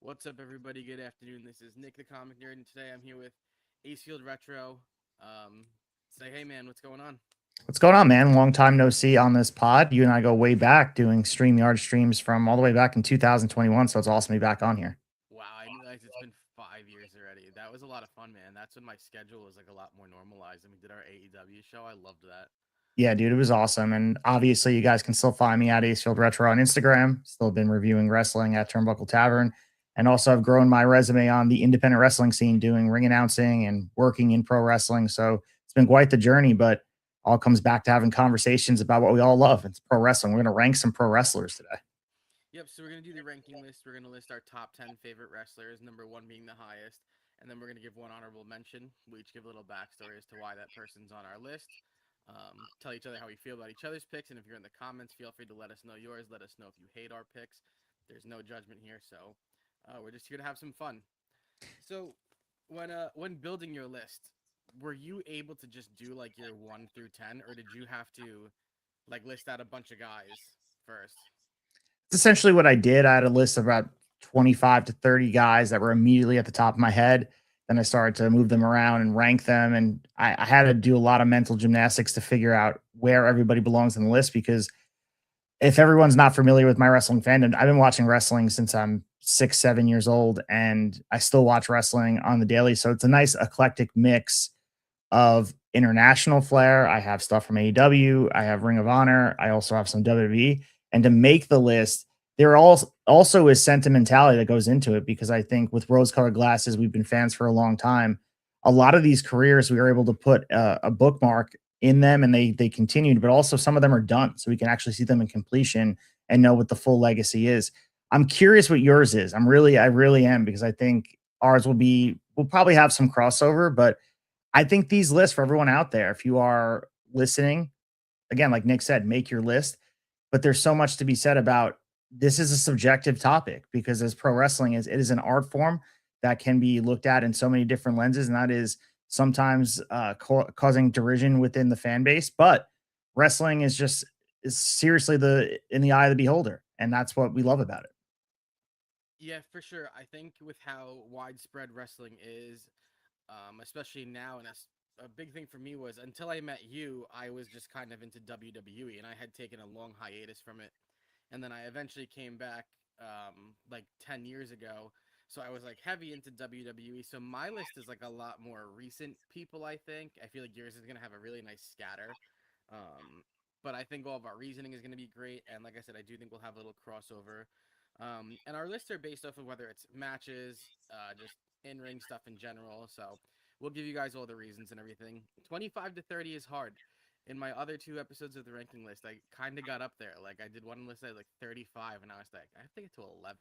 What's up, everybody? Good afternoon. This is Nick the Comic Nerd, and today I'm here with Acefield Retro. Say, hey, man, what's going on? What's going on, man? Long time no see on this pod. You and I go way back doing StreamYard streams from all the way back in 2021. So it's awesome to be back on here. Wow, I realized it's been 5 years already. That was a lot of fun, man. That's when my schedule was like a lot more normalized, and we did our AEW show. I loved that. Yeah, dude, it was awesome. And obviously, you guys can still find me at Acefield Retro on Instagram. Still been reviewing wrestling at Turnbuckle Tavern. And also, I've grown my resume on the independent wrestling scene, doing ring announcing and working in pro wrestling. So it's been quite the journey, but all comes back to having conversations about what we all love. It's pro wrestling. We're going to rank some pro wrestlers today. Yep, so we're going to do the ranking list. We're going to list our top 10 favorite wrestlers, number one being the highest. And then we're going to give one honorable mention. We each give a little backstory as to why that person's on our list. Tell each other how we feel about each other's picks. And if you're in the comments, feel free to let us know yours. Let us know if you hate our picks. There's no judgment here. So we're just here to have some fun. So when building your list, were you able to just do like your 1 through 10, or did you have to like list out a bunch of guys first? It's essentially what I did. I had a list of about 25 to 30 guys that were immediately at the top of my head. Then I started to move them around and rank them. And I had to do a lot of mental gymnastics to figure out where everybody belongs in the list because if everyone's not familiar with my wrestling fandom, I've been watching wrestling since I'm 6, 7 years old, and I still watch wrestling on the daily. So it's a nice eclectic mix of international flair. I have stuff from AEW, I have Ring of Honor, I also have some WWE. And to make the list, there also is sentimentality that goes into it because I think with rose colored glasses, we've been fans for a long time. A lot of these careers, we were able to put a bookmark in them and they continued, but also some of them are done. So we can actually see them in completion and know what the full legacy is. I'm curious what yours is. I really am because I think ours we'll probably have some crossover, but I think these lists for everyone out there, if you are listening, again, like Nick said, make your list. But there's so much to be said about this is a subjective topic because as pro wrestling is, it is an art form that can be looked at in so many different lenses, and that is sometimes causing derision within the fan base. But wrestling is seriously the in the eye of the beholder, and that's what we love about it. Yeah, for sure. I think with how widespread wrestling is, especially now, and that's a big thing for me was until I met you, I was just kind of into WWE, and I had taken a long hiatus from it, and then I eventually came back like 10 years ago. So I was like heavy into WWE. So my list is like a lot more recent people. I think I feel like yours is gonna have a really nice scatter. Um, but I think all of our reasoning is gonna be great, and like I said, I do think we'll have a little crossover. And our lists are based off of whether it's matches, just in ring stuff in general. So we'll give you guys all the reasons and everything. 25 to 30 is hard. In my other two episodes of the ranking list, I kind of got up there. Like I did one list at like 35, and I was like, I have to get to 11.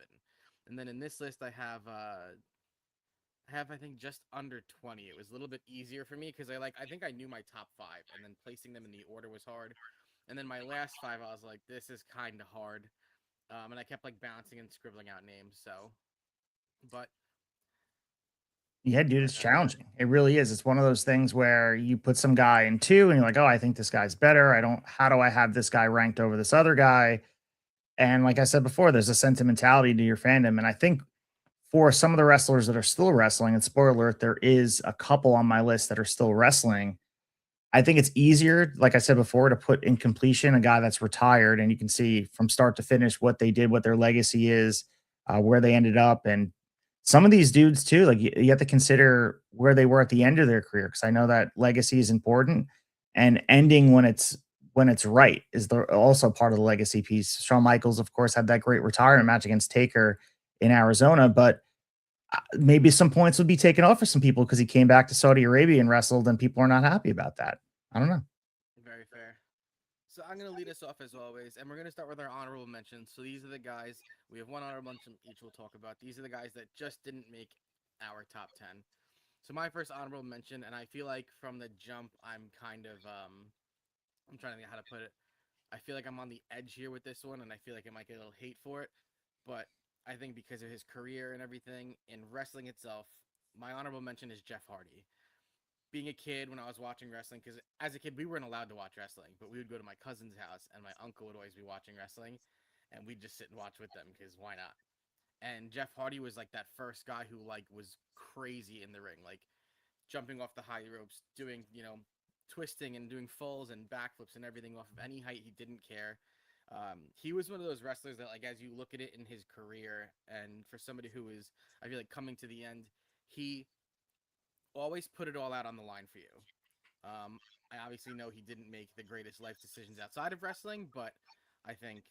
And then in this list, I have I think just under 20. It was a little bit easier for me because I think I knew my top five, and then placing them in the order was hard. And then my last five, I was like, this is kind of hard. And I kept like bouncing and scribbling out names. So, but Yeah, dude, but it's challenging. It really is. It's one of those things where you put some guy in two and you're like, oh, I think this guy's better. How do I have this guy ranked over this other guy? And like I said before, there's a sentimentality to your fandom. And I think for some of the wrestlers that are still wrestling, and spoiler alert, there is a couple on my list that are still wrestling. I think it's easier, like I said before, to put in completion a guy that's retired and you can see from start to finish what they did, what their legacy is, where they ended up. And some of these dudes, too, like you have to consider where they were at the end of their career because I know that legacy is important and ending when it's right is also part of the legacy piece. Shawn Michaels, of course, had that great retirement match against Taker in Arizona, but maybe some points would be taken off for some people because he came back to Saudi Arabia and wrestled, and people are not happy about that. I don't know. very fair. So I'm gonna lead us off as always, and we're gonna start with our honorable mentions. So these are the guys we have one honorable mention each. We'll talk about. These are the guys that just didn't make our top 10. So my first honorable mention, and I feel like from the jump, I'm kind of I'm trying to think how to put it. I feel like I'm on the edge here with this one, and I feel like I might get a little hate for it. But I think because of his career and everything in wrestling itself, my honorable mention is Jeff Hardy. Being a kid when I was watching wrestling, because as a kid we weren't allowed to watch wrestling, but we would go to my cousin's house, and my uncle would always be watching wrestling, and we'd just sit and watch with them because why not? And Jeff Hardy was like that first guy who like was crazy in the ring, like jumping off the high ropes, doing, twisting and doing fulls and backflips and everything off of any height. He didn't care. He was one of those wrestlers that, like, as you look at it in his career, and for somebody who is, I feel like, coming to the end, he always put it all out on the line for you. I obviously know he didn't make the greatest life decisions outside of wrestling, but I think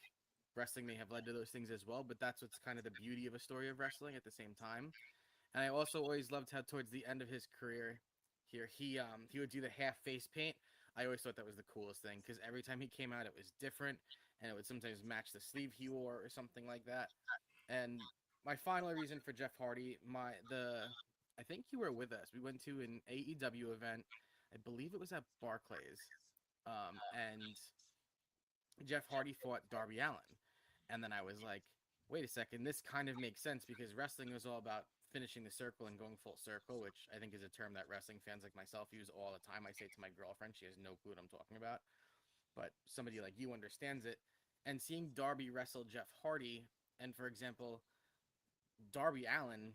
wrestling may have led to those things as well. But that's what's kind of the beauty of a story of wrestling at the same time. And I also always loved how towards the end of his career here, he would do the half face paint. I always thought that was the coolest thing because every time he came out, it was different, and it would sometimes match the sleeve he wore or something like that. And my final reason for Jeff Hardy, I think you were with us. We went to an AEW event. I believe it was at Barclays, and Jeff Hardy fought Darby Allin, and then I was like, wait a second, this kind of makes sense because wrestling is all about finishing the circle and going full circle, which I think is a term that wrestling fans like myself use all the time. I say it to my girlfriend, she has no clue what I'm talking about, but somebody like you understands it. And seeing Darby wrestle Jeff Hardy, and for example, Darby Allin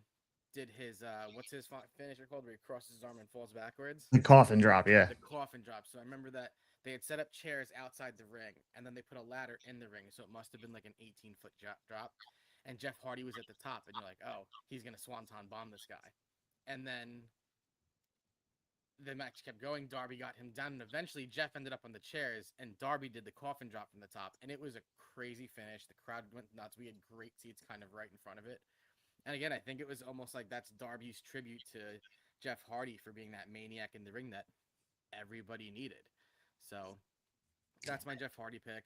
did his what's his finisher called, where he crosses his arm and falls backwards? The coffin drop, yeah. The coffin drop. So I remember that they had set up chairs outside the ring, and then they put a ladder in the ring, so it must have been like an 18-foot drop. And Jeff Hardy was at the top, and you're like, oh, he's gonna swanton bomb this guy. And then the match kept going. Darby got him down, and eventually Jeff ended up on the chairs, and Darby did the coffin drop from the top, and it was a crazy finish. The crowd went nuts. We had great seats kind of right in front of it. And again, I think it was almost like that's Darby's tribute to Jeff Hardy for being that maniac in the ring that everybody needed. So that's my Jeff Hardy pick.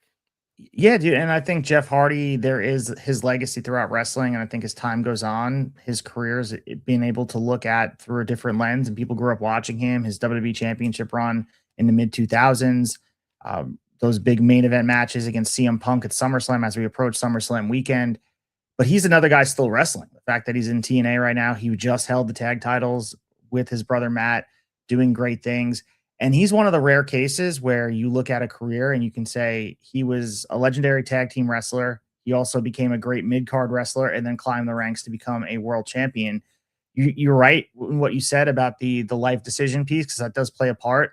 Yeah, dude. And I think Jeff Hardy, there is his legacy throughout wrestling. And I think as time goes on, his career is being able to look at through a different lens. And people grew up watching him, his WWE championship run in the mid 2000s, those big main event matches against CM Punk at SummerSlam as we approach SummerSlam weekend. But he's another guy still wrestling. The fact that he's in TNA right now, he just held the tag titles with his brother Matt, doing great things. And he's one of the rare cases where you look at a career and you can say he was a legendary tag team wrestler. He also became a great mid-card wrestler and then climbed the ranks to become a world champion. You're right in what you said about the life decision piece, because that does play a part.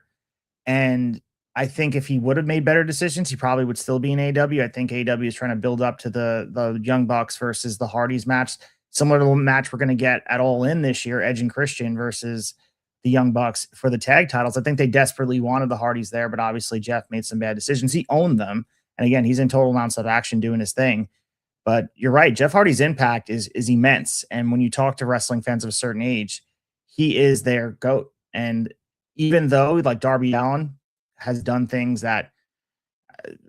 And I think if he would have made better decisions, he probably would still be in AEW. I think AEW is trying to build up to the Young Bucks versus the Hardys match, similar to the match we're going to get at All In this year, Edge and Christian versus the Young Bucks for the tag titles. I think they desperately wanted the Hardys there, but obviously Jeff made some bad decisions. He owned them. And again, he's in total nonstop action doing his thing. But you're right. Jeff Hardy's impact is immense. And when you talk to wrestling fans of a certain age, he is their GOAT. And even though like Darby Allin has done things that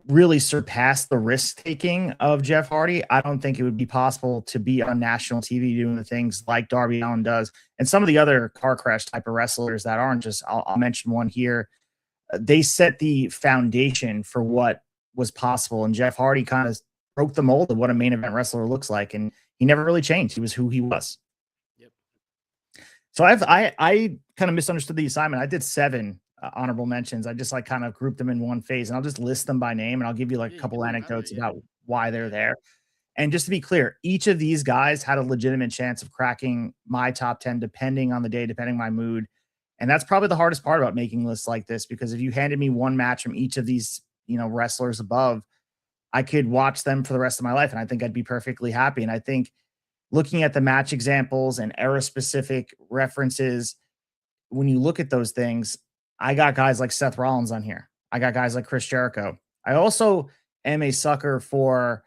really surpass the risk taking of Jeff Hardy, I don't think it would be possible to be on national TV doing the things like Darby Allin does. And some of the other car crash type of wrestlers that aren't just, I'll mention one here. They set the foundation for what was possible. And Jeff Hardy kind of broke the mold of what a main event wrestler looks like. And he never really changed. He was who he was. Yep. So I kind of misunderstood the assignment. I did 7 honorable mentions. I just like kind of grouped them in one phase, and I'll just list them by name, and I'll give you like a couple anecdotes about why they're there. And just to be clear, each of these guys had a legitimate chance of cracking my top 10, depending on the day, depending on my mood. And that's probably the hardest part about making lists like this, because if you handed me one match from each of these, wrestlers above, I could watch them for the rest of my life, and I think I'd be perfectly happy. And I think looking at the match examples and era specific references, when you look at those things, I got guys like Seth Rollins on here. I got guys like Chris Jericho. I also am a sucker for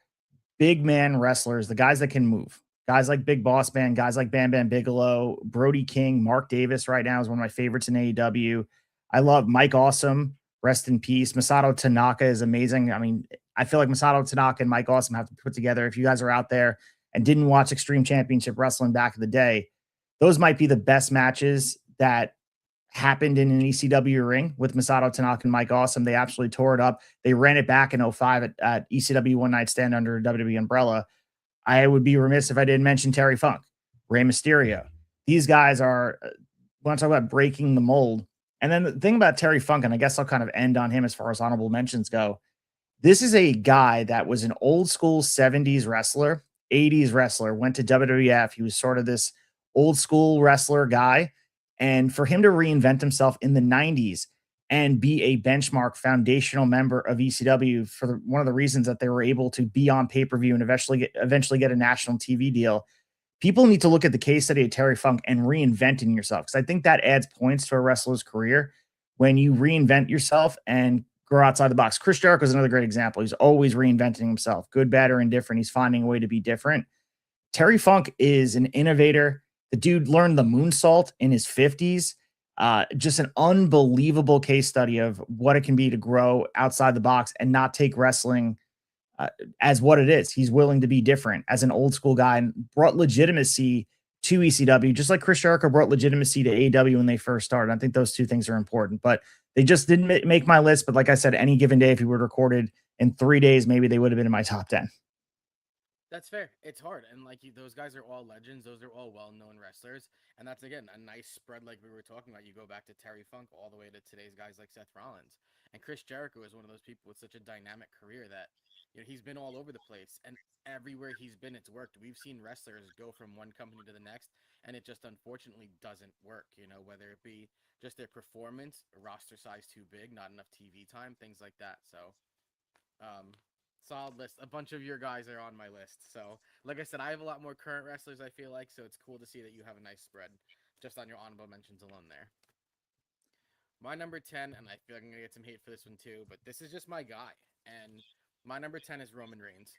big man wrestlers, the guys that can move. Guys like Big Boss Man, guys like Bam Bam Bigelow, Brody King, Mark Davis right now is one of my favorites in AEW. I love Mike Awesome, rest in peace. Masato Tanaka is amazing. I mean, I feel like Masato Tanaka and Mike Awesome have to put together. If you guys are out there and didn't watch Extreme Championship Wrestling back in the day, those might be the best matches that happened in an ECW ring with Masato Tanaka and Mike Awesome. They absolutely tore it up. They ran it back in 2005 at ECW One Night Stand under WWE umbrella. I would be remiss if I didn't mention Terry Funk, Rey Mysterio. These guys are, when I talk about breaking the mold. And then the thing about Terry Funk, and I guess I'll kind of end on him as far as honorable mentions go. This is a guy that was an old school 70s wrestler '80s wrestler, went to WWF. He was sort of this old school wrestler guy, and for him to reinvent himself in the '90s and be a benchmark foundational member of ECW for one of the reasons that they were able to be on pay per view and eventually get a national TV deal. People need to look at the case study of Terry Funk and reinventing yourself, because I think that adds points to a wrestler's career when you reinvent yourself and grow outside the box. Chris Jericho is another great example. He's always reinventing himself, good, bad, or indifferent. He's finding a way to be different. Terry Funk is an innovator. The dude learned the moonsault in his 50s. Just an unbelievable case study of what it can be to grow outside the box and not take wrestling as what it is. He's willing to be different as an old school guy and brought legitimacy to ECW, just like Chris Jericho brought legitimacy to AEW when they first started. I think those two things are important, but they just didn't make my list. But like I said, any given day, if he were recorded in 3 days, maybe they would have been in my top 10. That's fair. It's hard, and like those guys are all legends. Those are all well-known wrestlers, and that's again a nice spread. Like we were talking about, you go back to Terry Funk all the way to today's guys like Seth Rollins, and Chris Jericho is one of those people with such a dynamic career that he's been all over the place, and everywhere he's been, it's worked. We've seen wrestlers go from one company to the next, and it just unfortunately doesn't work. Whether it be just their performance, roster size too big, not enough TV time, things like that. So, solid list. A bunch of your guys are on my list. So, like I said, I have a lot more current wrestlers, I feel like, so it's cool to see that you have a nice spread just on your honorable mentions alone there. My number 10, and I feel like I'm going to get some hate for this one too, but this is just my guy. And my number 10 is Roman Reigns.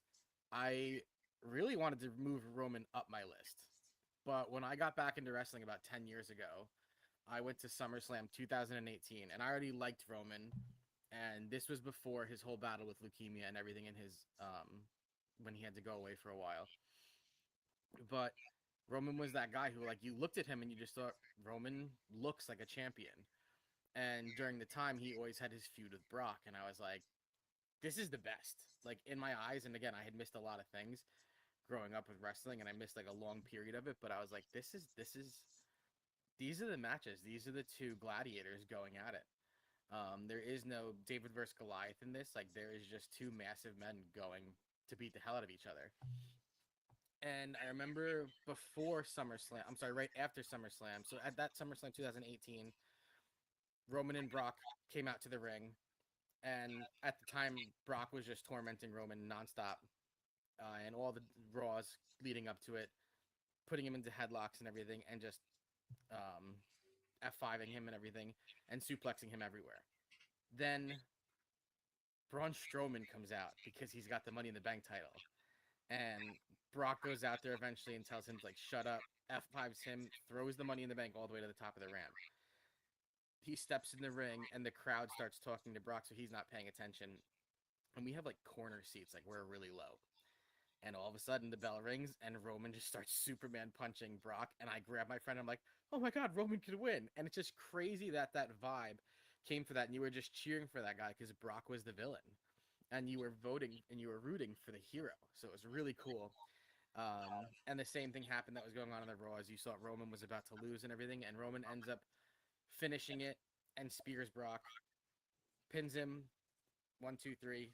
I really wanted to move Roman up my list. But when I got back into wrestling about 10 years ago, I went to SummerSlam 2018, and I already liked Roman, and this was before his whole battle with leukemia and everything in his when he had to go away for a while. But Roman was that guy who, like, you looked at him and you just thought Roman looks like a champion. And during the time, he always had his feud with Brock, and I was like, this is the best. Like, in my eyes, and again, I had missed a lot of things growing up with wrestling, and I missed like a long period of it, but I was like, these are the matches. These are the two gladiators going at it. There is no David versus Goliath in this. Like, there is just two massive men going to beat the hell out of each other. And I remember before SummerSlam, I'm sorry, right after SummerSlam. So at that SummerSlam 2018, Roman and Brock came out to the ring. And at the time, Brock was just tormenting Roman nonstop. And all the Raws leading up to it, putting him into headlocks and everything, and just um, F5ing him and everything, and suplexing him everywhere. Then Braun Strowman comes out because he's got the Money in the Bank title. And Brock goes out there eventually and tells him, like, shut up, F5s him, throws the Money in the Bank all the way to the top of the ramp. He steps in the ring, and the crowd starts talking to Brock, so he's not paying attention. And we have, like, corner seats, like, we're really low. And all of a sudden, the bell rings, and Roman just starts Superman punching Brock. And I grab my friend, and I'm like, oh my God, Roman could win. And it's just crazy that that vibe came for that. And you were just cheering for that guy because Brock was the villain. And you were voting and you were rooting for the hero. So it was really cool. And the same thing happened that was going on in the Raw as you saw Roman was about to lose and everything. And Roman ends up finishing it and spears Brock, pins him 1, 2, 3.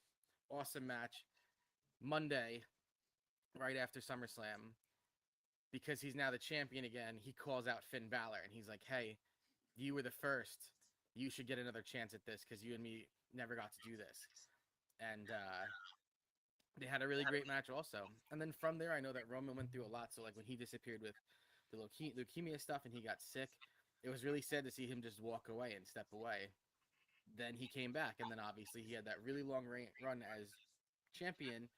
Awesome match. Monday, right after SummerSlam, because he's now the champion again, he calls out Finn Balor and he's like, hey, you were the first. You should get another chance at this because you and me never got to do this. And they had a really great match also. And then from there, I know that Roman went through a lot. So, like, when he disappeared with the leukemia stuff and he got sick, it was really sad to see him just walk away and step away. Then he came back, and then obviously he had that really long run as champion,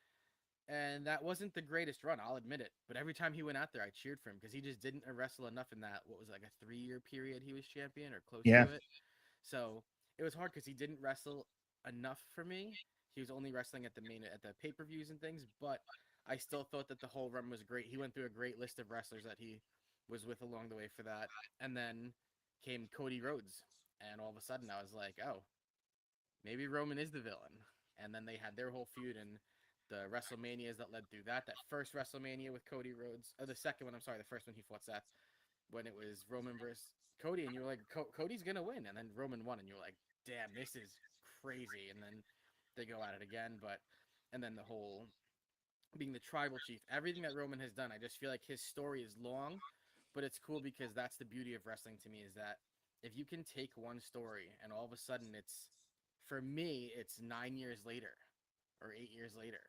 and that wasn't the greatest run, I'll admit it. But every time he went out there, I cheered for him because he just didn't wrestle enough in that, what was like a 3-year period he was champion or close Yeah. to it. So it was hard because he didn't wrestle enough for me. He was only wrestling at the pay-per-views and things, but I still thought that the whole run was great. He went through a great list of wrestlers that he was with along the way for that. And then came Cody Rhodes. And all of a sudden I was like, oh, maybe Roman is the villain. And then they had their whole feud and the WrestleManias that led through that. That first WrestleMania with Cody Rhodes, or the second one, I'm sorry, the first one he fought Seth, when it was Roman versus Cody, and you were like, Cody's gonna win, and then Roman won, and you're like, damn, this is crazy. And then they go at it again, and then the whole being the tribal chief, everything that Roman has done, I just feel like his story is long, but it's cool because that's the beauty of wrestling to me is that if you can take one story and all of a sudden it's, for me, it's 9 years later or 8 years later.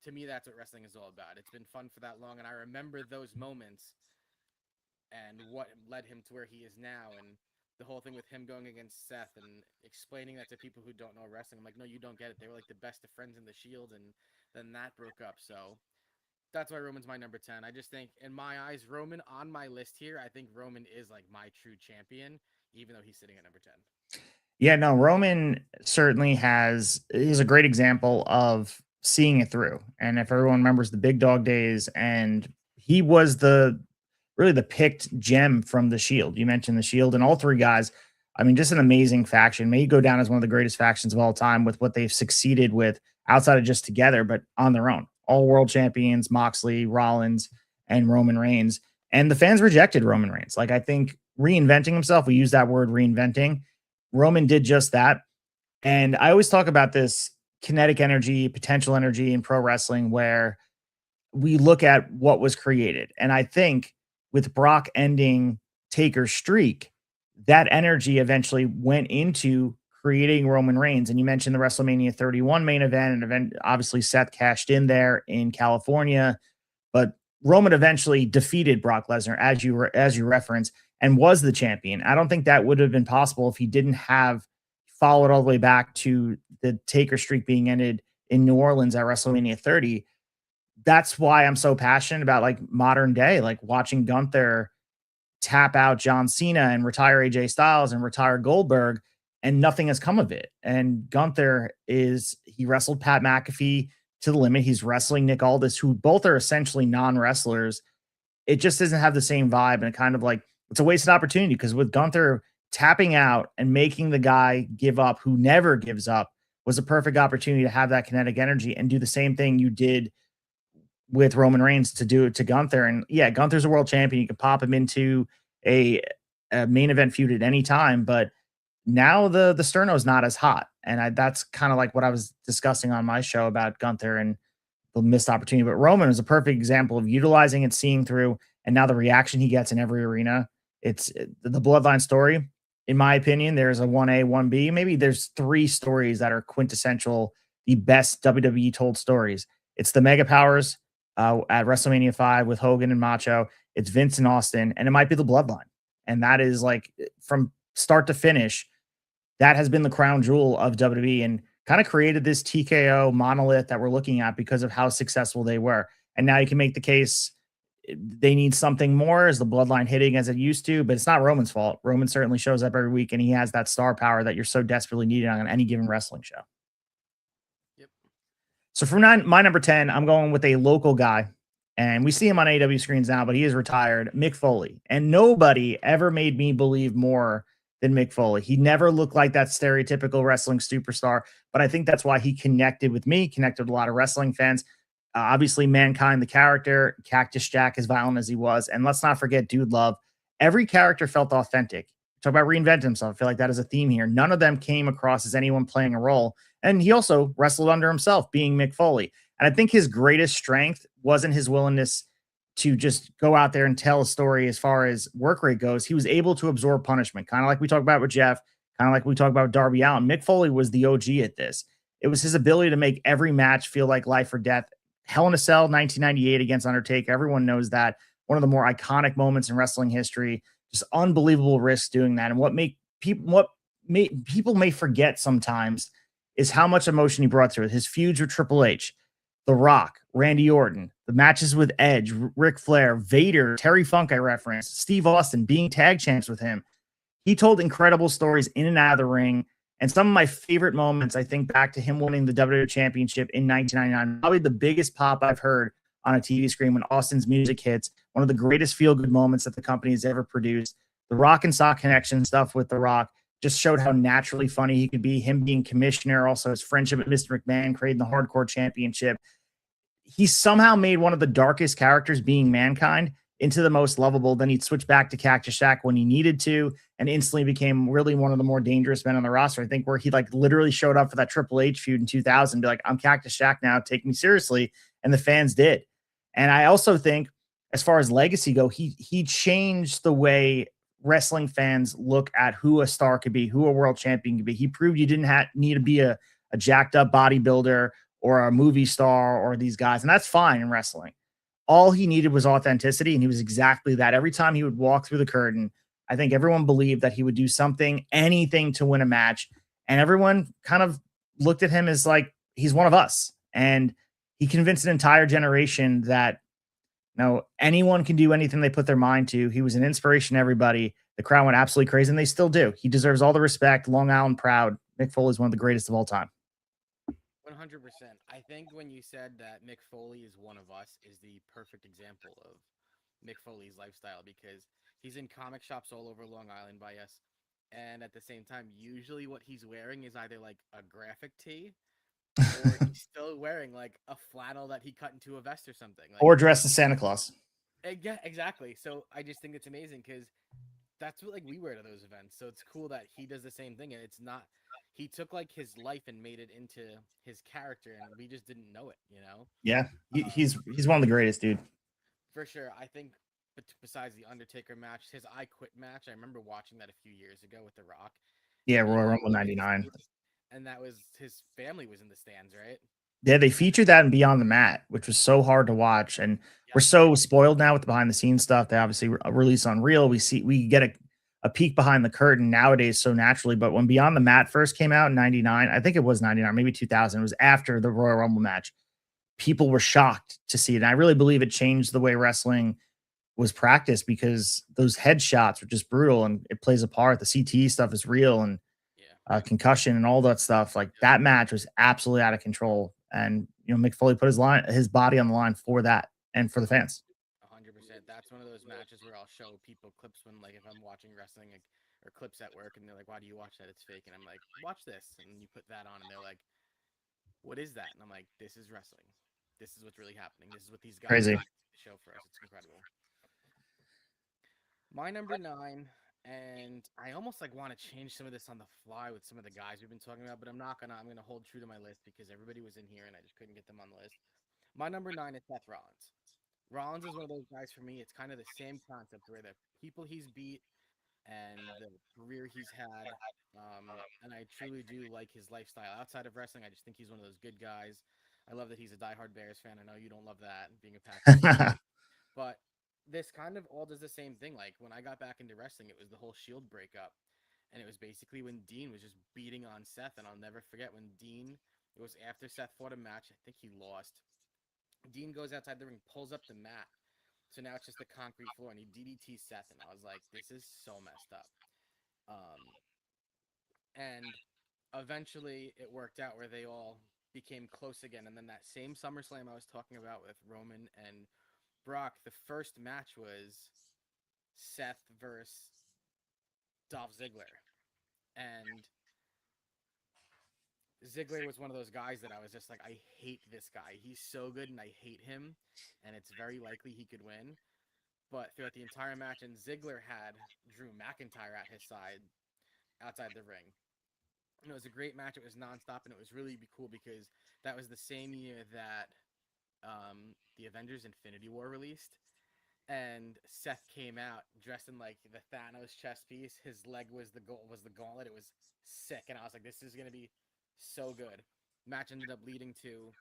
To me, that's what wrestling is all about. It's been fun for that long, and I remember those moments and what led him to where he is now, and the whole thing with him going against Seth and explaining that to people who don't know wrestling. I'm like, no, you don't get it. They were like the best of friends in the Shield, and then that broke up. So that's why Roman's my number 10. I just think, in my eyes, Roman on my list here, I think Roman is like my true champion, even though he's sitting at number 10. Yeah, no, Roman certainly is a great example of seeing it through. And if everyone remembers the big dog days, and he was really the picked gem from the Shield. You mentioned the Shield and all three guys. I mean, just an amazing faction. May go down as one of the greatest factions of all time with what they've succeeded with outside of just together, but on their own. All world champions, Moxley, Rollins, and Roman Reigns. And the fans rejected Roman Reigns. Like, I think reinventing himself, we use that word reinventing. Roman did just that. And I always talk about this kinetic energy, potential energy in pro wrestling, where we look at what was created. And I think with Brock ending Taker's streak, that energy eventually went into creating Roman Reigns. And you mentioned the WrestleMania 31 main event, and event obviously Seth cashed in there in California, but Roman eventually defeated Brock Lesnar, as you referenced, and was the champion. I don't think that would have been possible if he didn't have followed all the way back to the Taker streak being ended in New Orleans at WrestleMania 30. That's why I'm so passionate about like modern day, like watching Gunther tap out John Cena and retire AJ Styles and retire Goldberg, and nothing has come of it. And Gunther he wrestled Pat McAfee to the limit. He's wrestling Nick Aldis, who both are essentially non-wrestlers. It just doesn't have the same vibe, and it kind of like, it's a wasted opportunity, because with Gunther tapping out and making the guy give up who never gives up was a perfect opportunity to have that kinetic energy and do the same thing you did with Roman Reigns to do it to Gunther. And yeah, Gunther's a world champion. You can pop him into a main event feud at any time, but now the sterno is not as hot. And that's kind of like what I was discussing on my show about Gunther and the missed opportunity. But Roman is a perfect example of utilizing it, seeing through, and now the reaction he gets in every arena. It's the Bloodline story. In my opinion, there's a 1A, 1B. Maybe there's 3 stories that are quintessential, the best WWE told stories. It's the Mega Powers at WrestleMania 5 with Hogan and Macho. It's Vince and Austin, and it might be the Bloodline. And that is like, from start to finish, that has been the crown jewel of WWE, and kind of created this TKO monolith that we're looking at because of how successful they were. And now you can make the case they need something more. Is the Bloodline hitting as it used to? But it's not Roman's fault. Roman certainly shows up every week, and he has that star power that you're so desperately needing on any given wrestling show. Yep. So for my number 10, I'm going with a local guy, and we see him on AEW screens now, but he is retired, Mick Foley. And nobody ever made me believe more than Mick Foley. He never looked like that stereotypical wrestling superstar, but I think that's why he connected with me, connected with a lot of wrestling fans. Obviously, Mankind, the character, Cactus Jack, as violent as he was. And let's not forget Dude Love. Every character felt authentic. Talk about reinventing himself. I feel like that is a theme here. None of them came across as anyone playing a role. And he also wrestled under himself, being Mick Foley. And I think his greatest strength wasn't his willingness to just go out there and tell a story as far as work rate goes. He was able to absorb punishment, kind of like we talked about with Jeff, kind of like we talked about with Darby Allin. Mick Foley was the OG at this. It was his ability to make every match feel like life or death. Hell in a Cell 1998 against Undertaker. Everyone knows that. One of the more iconic moments in wrestling history. Just unbelievable risks doing that. And what people may forget sometimes is how much emotion he brought to it. His feuds with Triple H, The Rock, Randy Orton, the matches with Edge, Ric Flair, Vader, Terry Funk, I referenced, Steve Austin, being tag champs with him. He told incredible stories in and out of the ring. And some of my favorite moments, I think back to him winning the WWE Championship in 1999. Probably the biggest pop I've heard on a TV screen when Austin's music hits. One of the greatest feel-good moments that the company has ever produced. The Rock and Sock Connection stuff with The Rock just showed how naturally funny he could be. Him being commissioner, also his friendship with Mr. McMahon, creating the Hardcore Championship. He somehow made one of the darkest characters, being Mankind, into the most lovable. Then he'd switch back to Cactus Jack when he needed to, and instantly became really one of the more dangerous men on the roster. I think where he like literally showed up for that Triple H feud in 2000, be like, I'm Cactus Jack now, take me seriously. and the fans did. And I also think, as far as legacy go, he changed the way wrestling fans look at who a star could be, who a world champion could be. He proved you didn't need to be a jacked up bodybuilder or a movie star or these guys, and that's fine in wrestling. All he needed was authenticity, and he was exactly that. Every time he would walk through the curtain, I think everyone believed that he would do something, anything to win a match, and everyone kind of looked at him as like he's one of us. And he convinced an entire generation that anyone can do anything they put their mind to. He was an inspiration to everybody. The crowd went absolutely crazy, and they still do. He deserves all the respect. Long Island proud. Mick Foley is one of the greatest of all time. 100%. I think when you said that Mick Foley is one of us is the perfect example of Mick Foley's lifestyle, because he's in comic shops all over Long Island by us. And at the same time, usually what he's wearing is either like a graphic tee or he's still wearing like a flannel that he cut into a vest or something. Like, Or dressed as Santa Claus. yeah, exactly. So I just think it's amazing because that's what like we wear to those events. So it's cool that he does the same thing, and it's not. He took like his life and made it into his character, and we just didn't know it. Yeah, he's one of the greatest, dude. For sure. I think besides the Undertaker match, his I Quit match, I remember watching that a few years ago with The Rock. Yeah, Royal Rumble '99. And that was his family was in the stands, right? Yeah, they featured that in Beyond the Mat, which was so hard to watch. And we're so spoiled now with the behind the scenes stuff. They obviously release on Reel. We get a peek behind the curtain nowadays so naturally. But when Beyond the Mat first came out in '99, I think it was '99, maybe 2000, it was after the Royal Rumble match. People were shocked to see it. And I really believe it changed the way wrestling was practiced, because those headshots were just brutal and it plays a part. The CTE stuff is real, and concussion and all that stuff. Like, that match was absolutely out of control. And Mick Foley put his body on the line for that and for the fans. 100%. That's one of those matches where I'll show people clips when, like, if I'm watching wrestling or clips at work, and they're like, "Why do you watch that? It's fake." And I'm like, "Watch this," and you put that on, and they're like, "What is that?" And I'm like, "This is wrestling. This is what's really happening. This is what these guys Crazy show for us. It's incredible." My number 9, and I almost like want to change some of this on the fly with some of the guys we've been talking about, but I'm not gonna. I'm gonna hold true to my list because everybody was in here and I just couldn't get them on the list. My number 9 is Seth Rollins. Rollins is one of those guys for me. It's kind of the same concept where the people he's beat and the career he's had, and I truly do like his lifestyle outside of wrestling. I just think he's one of those good guys. I love that he's a diehard Bears fan. I know you don't love that, being a Packers fan, but this kind of all does the same thing. Like, when I got back into wrestling, it was the whole Shield breakup, and it was basically when Dean was just beating on Seth. And I'll never forget when Dean. It was after Seth fought a match. I think he lost. Dean goes outside the ring, pulls up the mat. So now it's just the concrete floor, and he DDT Seth, and I was like, this is so messed up. And eventually it worked out where they all became close again. And then that same SummerSlam I was talking about with Roman and Brock, the first match was Seth versus Dolph Ziggler. And Ziggler was one of those guys that I was just like, I hate this guy. He's so good and I hate him. And it's very likely he could win. But throughout the entire match, and Ziggler had Drew McIntyre at his side outside the ring. And it was a great match. It was nonstop, and it was really cool because that was the same year that the Avengers Infinity War released. And Seth came out dressed in like the Thanos chest piece. His leg was the gauntlet. It was sick, and I was like, this is gonna be so good. Match ended up leading to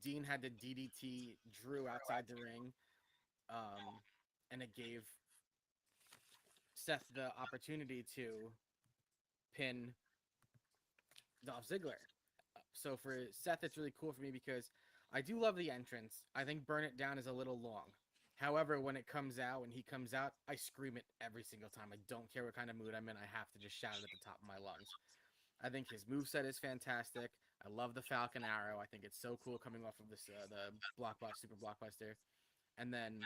Dean had to DDT Drew outside the ring, and it gave Seth the opportunity to pin Dolph Ziggler. So for Seth, it's really cool for me because I do love the entrance. I think Burn It Down is a little long. However, when he comes out, I scream it every single time. I don't care what kind of mood I'm in. I have to just shout it at the top of my lungs. I think his moveset is fantastic. I love the Falcon Arrow. I think it's so cool coming off of this the Super Blockbuster. And then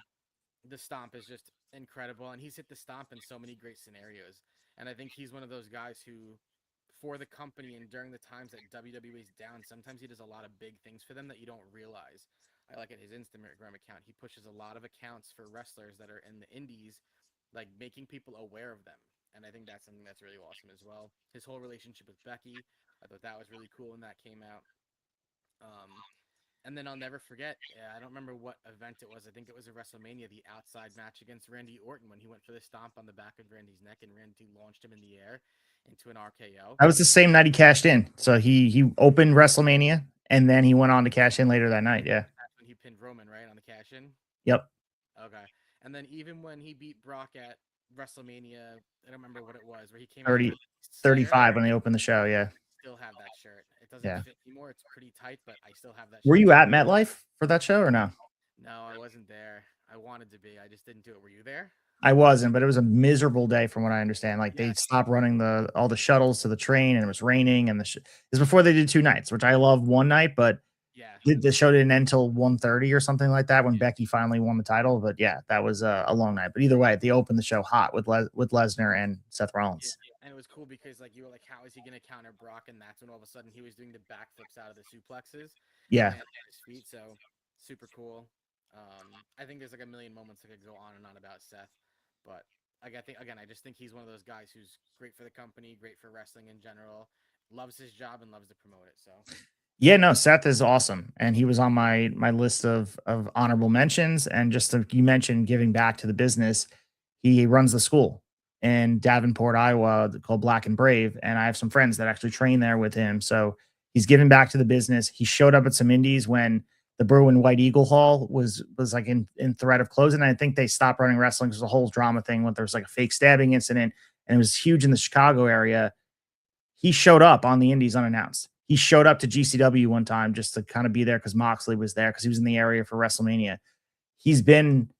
the Stomp is just incredible. And he's hit the Stomp in so many great scenarios. And I think he's one of those guys who, for the company and during the times that WWE is down, sometimes he does a lot of big things for them that you don't realize. I like at his Instagram account, he pushes a lot of accounts for wrestlers that are in the indies, like making people aware of them. And I think that's something that's really awesome as well. His whole relationship with Becky, I thought that was really cool when that came out. And then I'll never forget. I don't remember what event it was. I think it was a WrestleMania, the outside match against Randy Orton when he went for the stomp on the back of Randy's neck and Randy launched him in the air into an RKO. That was the same night he cashed in. So he opened WrestleMania and then he went on to cash in later that night. Yeah. That's when he pinned Roman, right, on the cash in. Yep. Okay. And then even when he beat Brock at WrestleMania, I don't remember what it was, where he came 30, out 35 when they opened the show. Yeah. Still have that shirt. It doesn't Yeah. fit anymore. It's pretty tight, but I still have that Were shirt. you at MetLife for that show or no? No, I wasn't there. I wanted to be. I just didn't do it. Were you there? I wasn't, but it was a miserable day from what I understand. Like they Yeah. stopped running all the shuttles to the train and it was raining and it was before they did 2 nights, which I love one night, but Yeah. the show didn't end till 1:30 or something like that when Becky finally won the title. But yeah, that was a long night. But either way, they opened the show hot with Lesnar and Seth Rollins. Yeah. And it was cool because like you were like, how is he gonna counter Brock? And that's when all of a sudden he was doing the backflips out of the suplexes. Yeah. And his feet. So super cool. I think there's like a million moments that could go on and on about Seth, but like I think again, I just think he's one of those guys who's great for the company, great for wrestling in general, loves his job and loves to promote it. So Yeah, no, Seth is awesome, and he was on my list of honorable mentions. And just you mentioned giving back to the business, he runs the school in Davenport, Iowa, called Black and Brave, and I have some friends that actually train there with him. So he's giving back to the business. He showed up at some indies when the Bruin White Eagle Hall was like in threat of closing. I think they stopped running wrestling because the whole drama thing when there was like a fake stabbing incident, and it was huge in the Chicago area. He showed up on the indies unannounced. He showed up to GCW one time just to kind of be there because Moxley was there because he was in the area for WrestleMania. He's been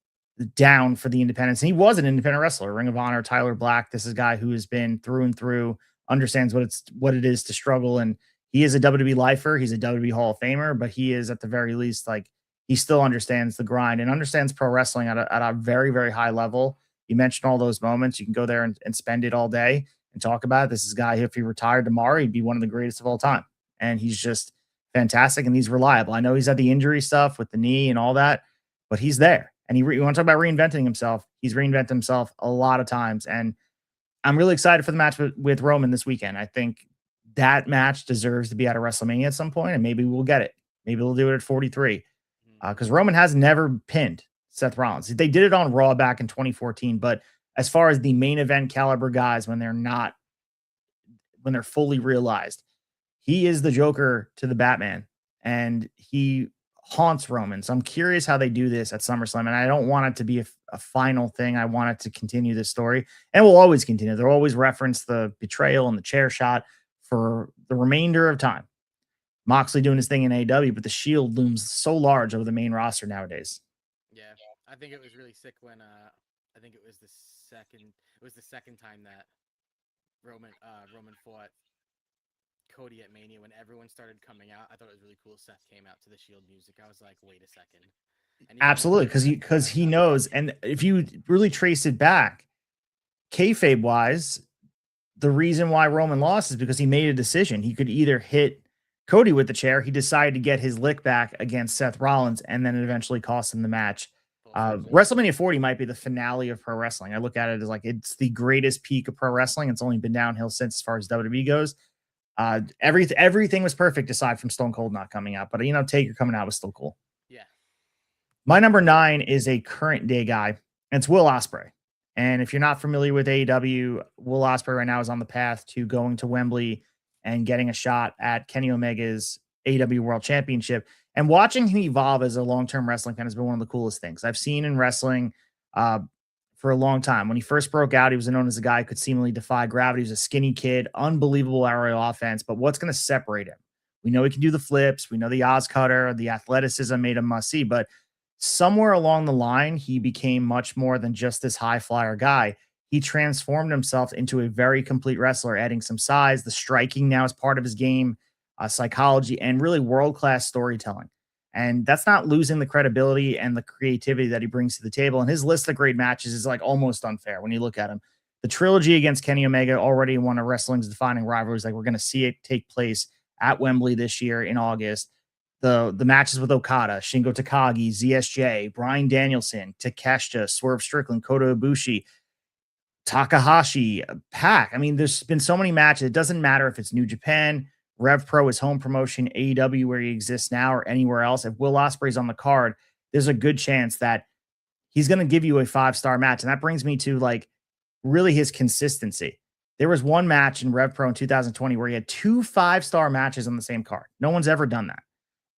down for the independents. And he was an independent wrestler, Ring of Honor, Tyler Black. This is a guy who has been through and through, understands what it is to struggle. And he is a WWE lifer. He's a WWE Hall of Famer, but he is at the very least like he still understands the grind and understands pro wrestling at a very, very high level. You mentioned all those moments. You can go there and spend it all day and talk about it. This is a guy, if he retired tomorrow, he'd be one of the greatest of all time. And he's just fantastic and he's reliable. I know he's had the injury stuff with the knee and all that, but he's there. And you want to talk about reinventing himself. He's reinvented himself a lot of times. And I'm really excited for the match with Roman this weekend. I think that match deserves to be at a WrestleMania at some point, and maybe we'll get it. Maybe we'll do it at 43 because Roman has never pinned Seth Rollins. They did it on Raw back in 2014, but as far as the main event caliber guys, when they're fully realized, he is the Joker to the Batman, and he haunts Roman. So I'm curious how they do this at SummerSlam, and I don't want it to be a final thing. I want it to continue this story, and we'll always continue. They'll always reference the betrayal and the chair shot for the remainder of time. Moxley doing his thing in AEW, but the Shield looms so large over the main roster nowadays. Yeah, I think it was really sick when I think it was the second time that Roman fought Cody at Mania when everyone started coming out. I thought it was really cool. Seth came out to the Shield music. I was like, wait a second. Absolutely, because he knows, and if you really trace it back, kayfabe wise, the reason why Roman lost is because he made a decision. He could either hit Cody with the chair. He decided to get his lick back against Seth Rollins, and then it eventually cost him the match. WrestleMania 40 might be the finale of pro wrestling. I look at it as like it's the greatest peak of pro wrestling. It's only been downhill since as far as WWE goes. Everything was perfect aside from Stone Cold not coming out, but Taker coming out was still cool. Yeah. My number 9 is a current day guy, and it's Will Ospreay. And if you're not familiar with AEW, Will Ospreay right now is on the path to going to Wembley and getting a shot at Kenny Omega's AEW World Championship. And watching him evolve as a long-term wrestling fan has been one of the coolest things I've seen in wrestling for a long time. When he first broke out, he was known as a guy who could seemingly defy gravity. He was a skinny kid, unbelievable aerial offense. But what's going to separate him? We know he can do the flips. We know the Oz cutter, the athleticism made him must see. But somewhere along the line, he became much more than just this high flyer guy. He transformed himself into a very complete wrestler, adding some size. The striking now is part of his game, psychology, and really world-class storytelling. And that's not losing the credibility and the creativity that he brings to the table. And his list of great matches is like almost unfair when you look at him. The trilogy against Kenny Omega, already one of wrestling's defining rivalries. Like we're going to see it take place at Wembley this year in August. The matches with Okada, Shingo Takagi, ZSJ, Bryan Danielson, Takeshita, Swerve Strickland, Kota Ibushi, Takahashi, Pac. I mean, there's been so many matches. It doesn't matter if it's New Japan, Rev Pro, his home promotion, AEW, where he exists now, or anywhere else, if Will Ospreay's on the card, there's a good chance that he's going to give you a 5-star match. And that brings me to like really his consistency. There was one match in Rev Pro in 2020 where he had 2 5-star matches on the same card. No one's ever done that.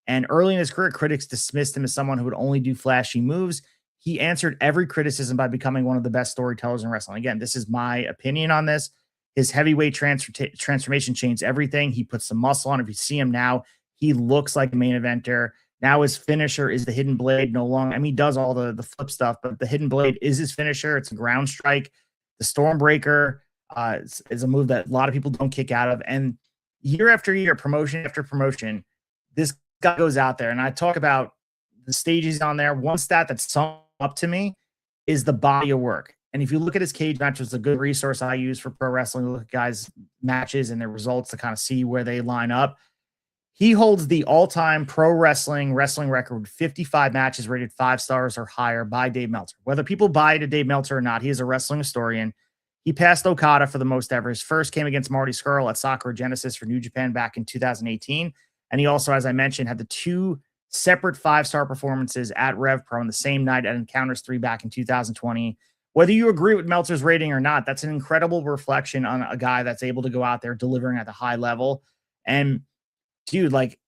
And early in his career, critics dismissed him as someone who would only do flashy moves. He answered every criticism by becoming one of the best storytellers in wrestling. Again, this is my opinion on this. His heavyweight transformation changed everything. He put some muscle on. If you see him now, he looks like a main eventer. Now his finisher is the hidden blade. No longer, I mean, he does all the flip stuff, but the hidden blade is his finisher. It's a ground strike. The Stormbreaker is a move that a lot of people don't kick out of. And year after year, promotion after promotion, this guy goes out there. And I talk about the stages on there. One stat that's sum up to me is the body of work. And if you look at his cage match, it's a good resource I use for pro wrestling. Look at guys' matches and their results to kind of see where they line up. He holds the all-time pro wrestling record with 55 matches rated 5 stars or higher by Dave Meltzer. Whether people buy to Dave Meltzer or not, he is a wrestling historian. He passed Okada for the most ever. His first came against Marty Scurll at Sakura Genesis for New Japan back in 2018. And he also, as I mentioned, had the 2 separate 5-star performances at Rev Pro on the same night at Encounters 3 back in 2020. Whether you agree with Meltzer's rating or not, that's an incredible reflection on a guy that's able to go out there delivering at the high level. And dude, like,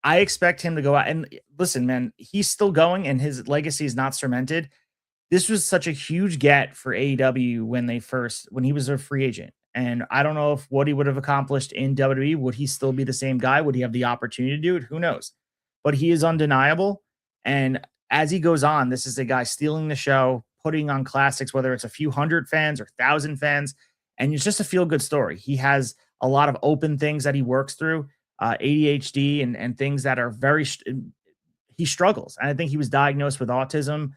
I expect him to go out and listen, man, he's still going and his legacy is not cemented. This was such a huge get for AEW when he was a free agent. And I don't know if what he would have accomplished in WWE, would he still be the same guy? Would he have the opportunity to do it? Who knows? But he is undeniable. And as he goes on, this is a guy stealing the show, putting on classics, whether it's a few hundred fans or 1,000 fans. And it's just a feel good story. He has a lot of open things that he works through, ADHD and things that are he struggles. And I think he was diagnosed with autism.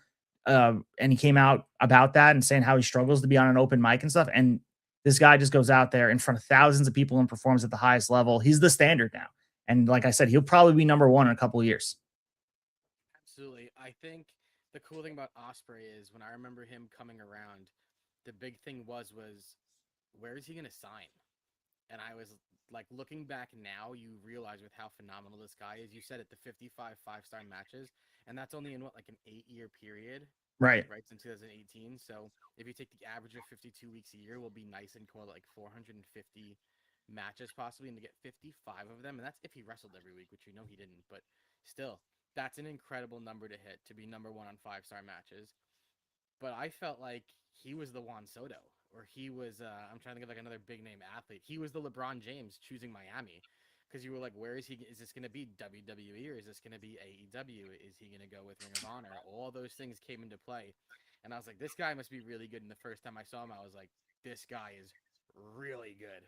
And he came out about that and saying how he struggles to be on an open mic and stuff. And this guy just goes out there in front of thousands of people and performs at the highest level. He's the standard now. And like I said, he'll probably be number 1 in a couple of years. Absolutely. I think the cool thing about Ospreay is when I remember him coming around, the big thing was where is he going to sign? And I was like, looking back now, you realize with how phenomenal this guy is. You said it, the 55 5-star matches, and that's only in like an 8-year period. Right. Since 2018. So if you take the average of 52 weeks a year, we'll be nice and call it like 450 matches possibly, and to get 55 of them, and that's if he wrestled every week, which we know he didn't, but still, that's an incredible number to hit, to be number 1 on 5-star matches. But I felt like he was the Juan Soto, or he was, I'm trying to think of like another big name athlete. He was the LeBron James choosing Miami. Because you were like, where is he? Is this going to be WWE or is this going to be AEW? Is he going to go with Ring of Honor? All those things came into play. And I was like, this guy must be really good. And the first time I saw him, I was like, this guy is really good.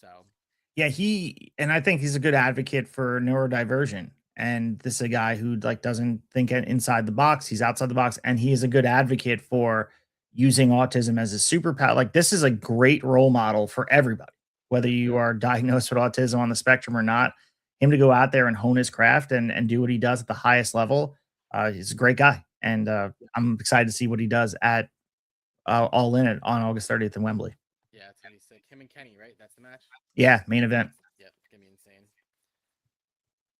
So. Yeah, and I think he's a good advocate for neurodiversion. And this is a guy who like doesn't think inside the box. He's outside the box. And he is a good advocate for using autism as a superpower. Like, this is a great role model for everybody, whether you are diagnosed with autism on the spectrum or not. Him to go out there and hone his craft and do what he does at the highest level. He's a great guy. And I'm excited to see what he does at All In on August 30th in Wembley. Yeah, it's going to be sick. Him and Kenny, right? That's the match? Yeah, main event. Yeah, it's going to be insane.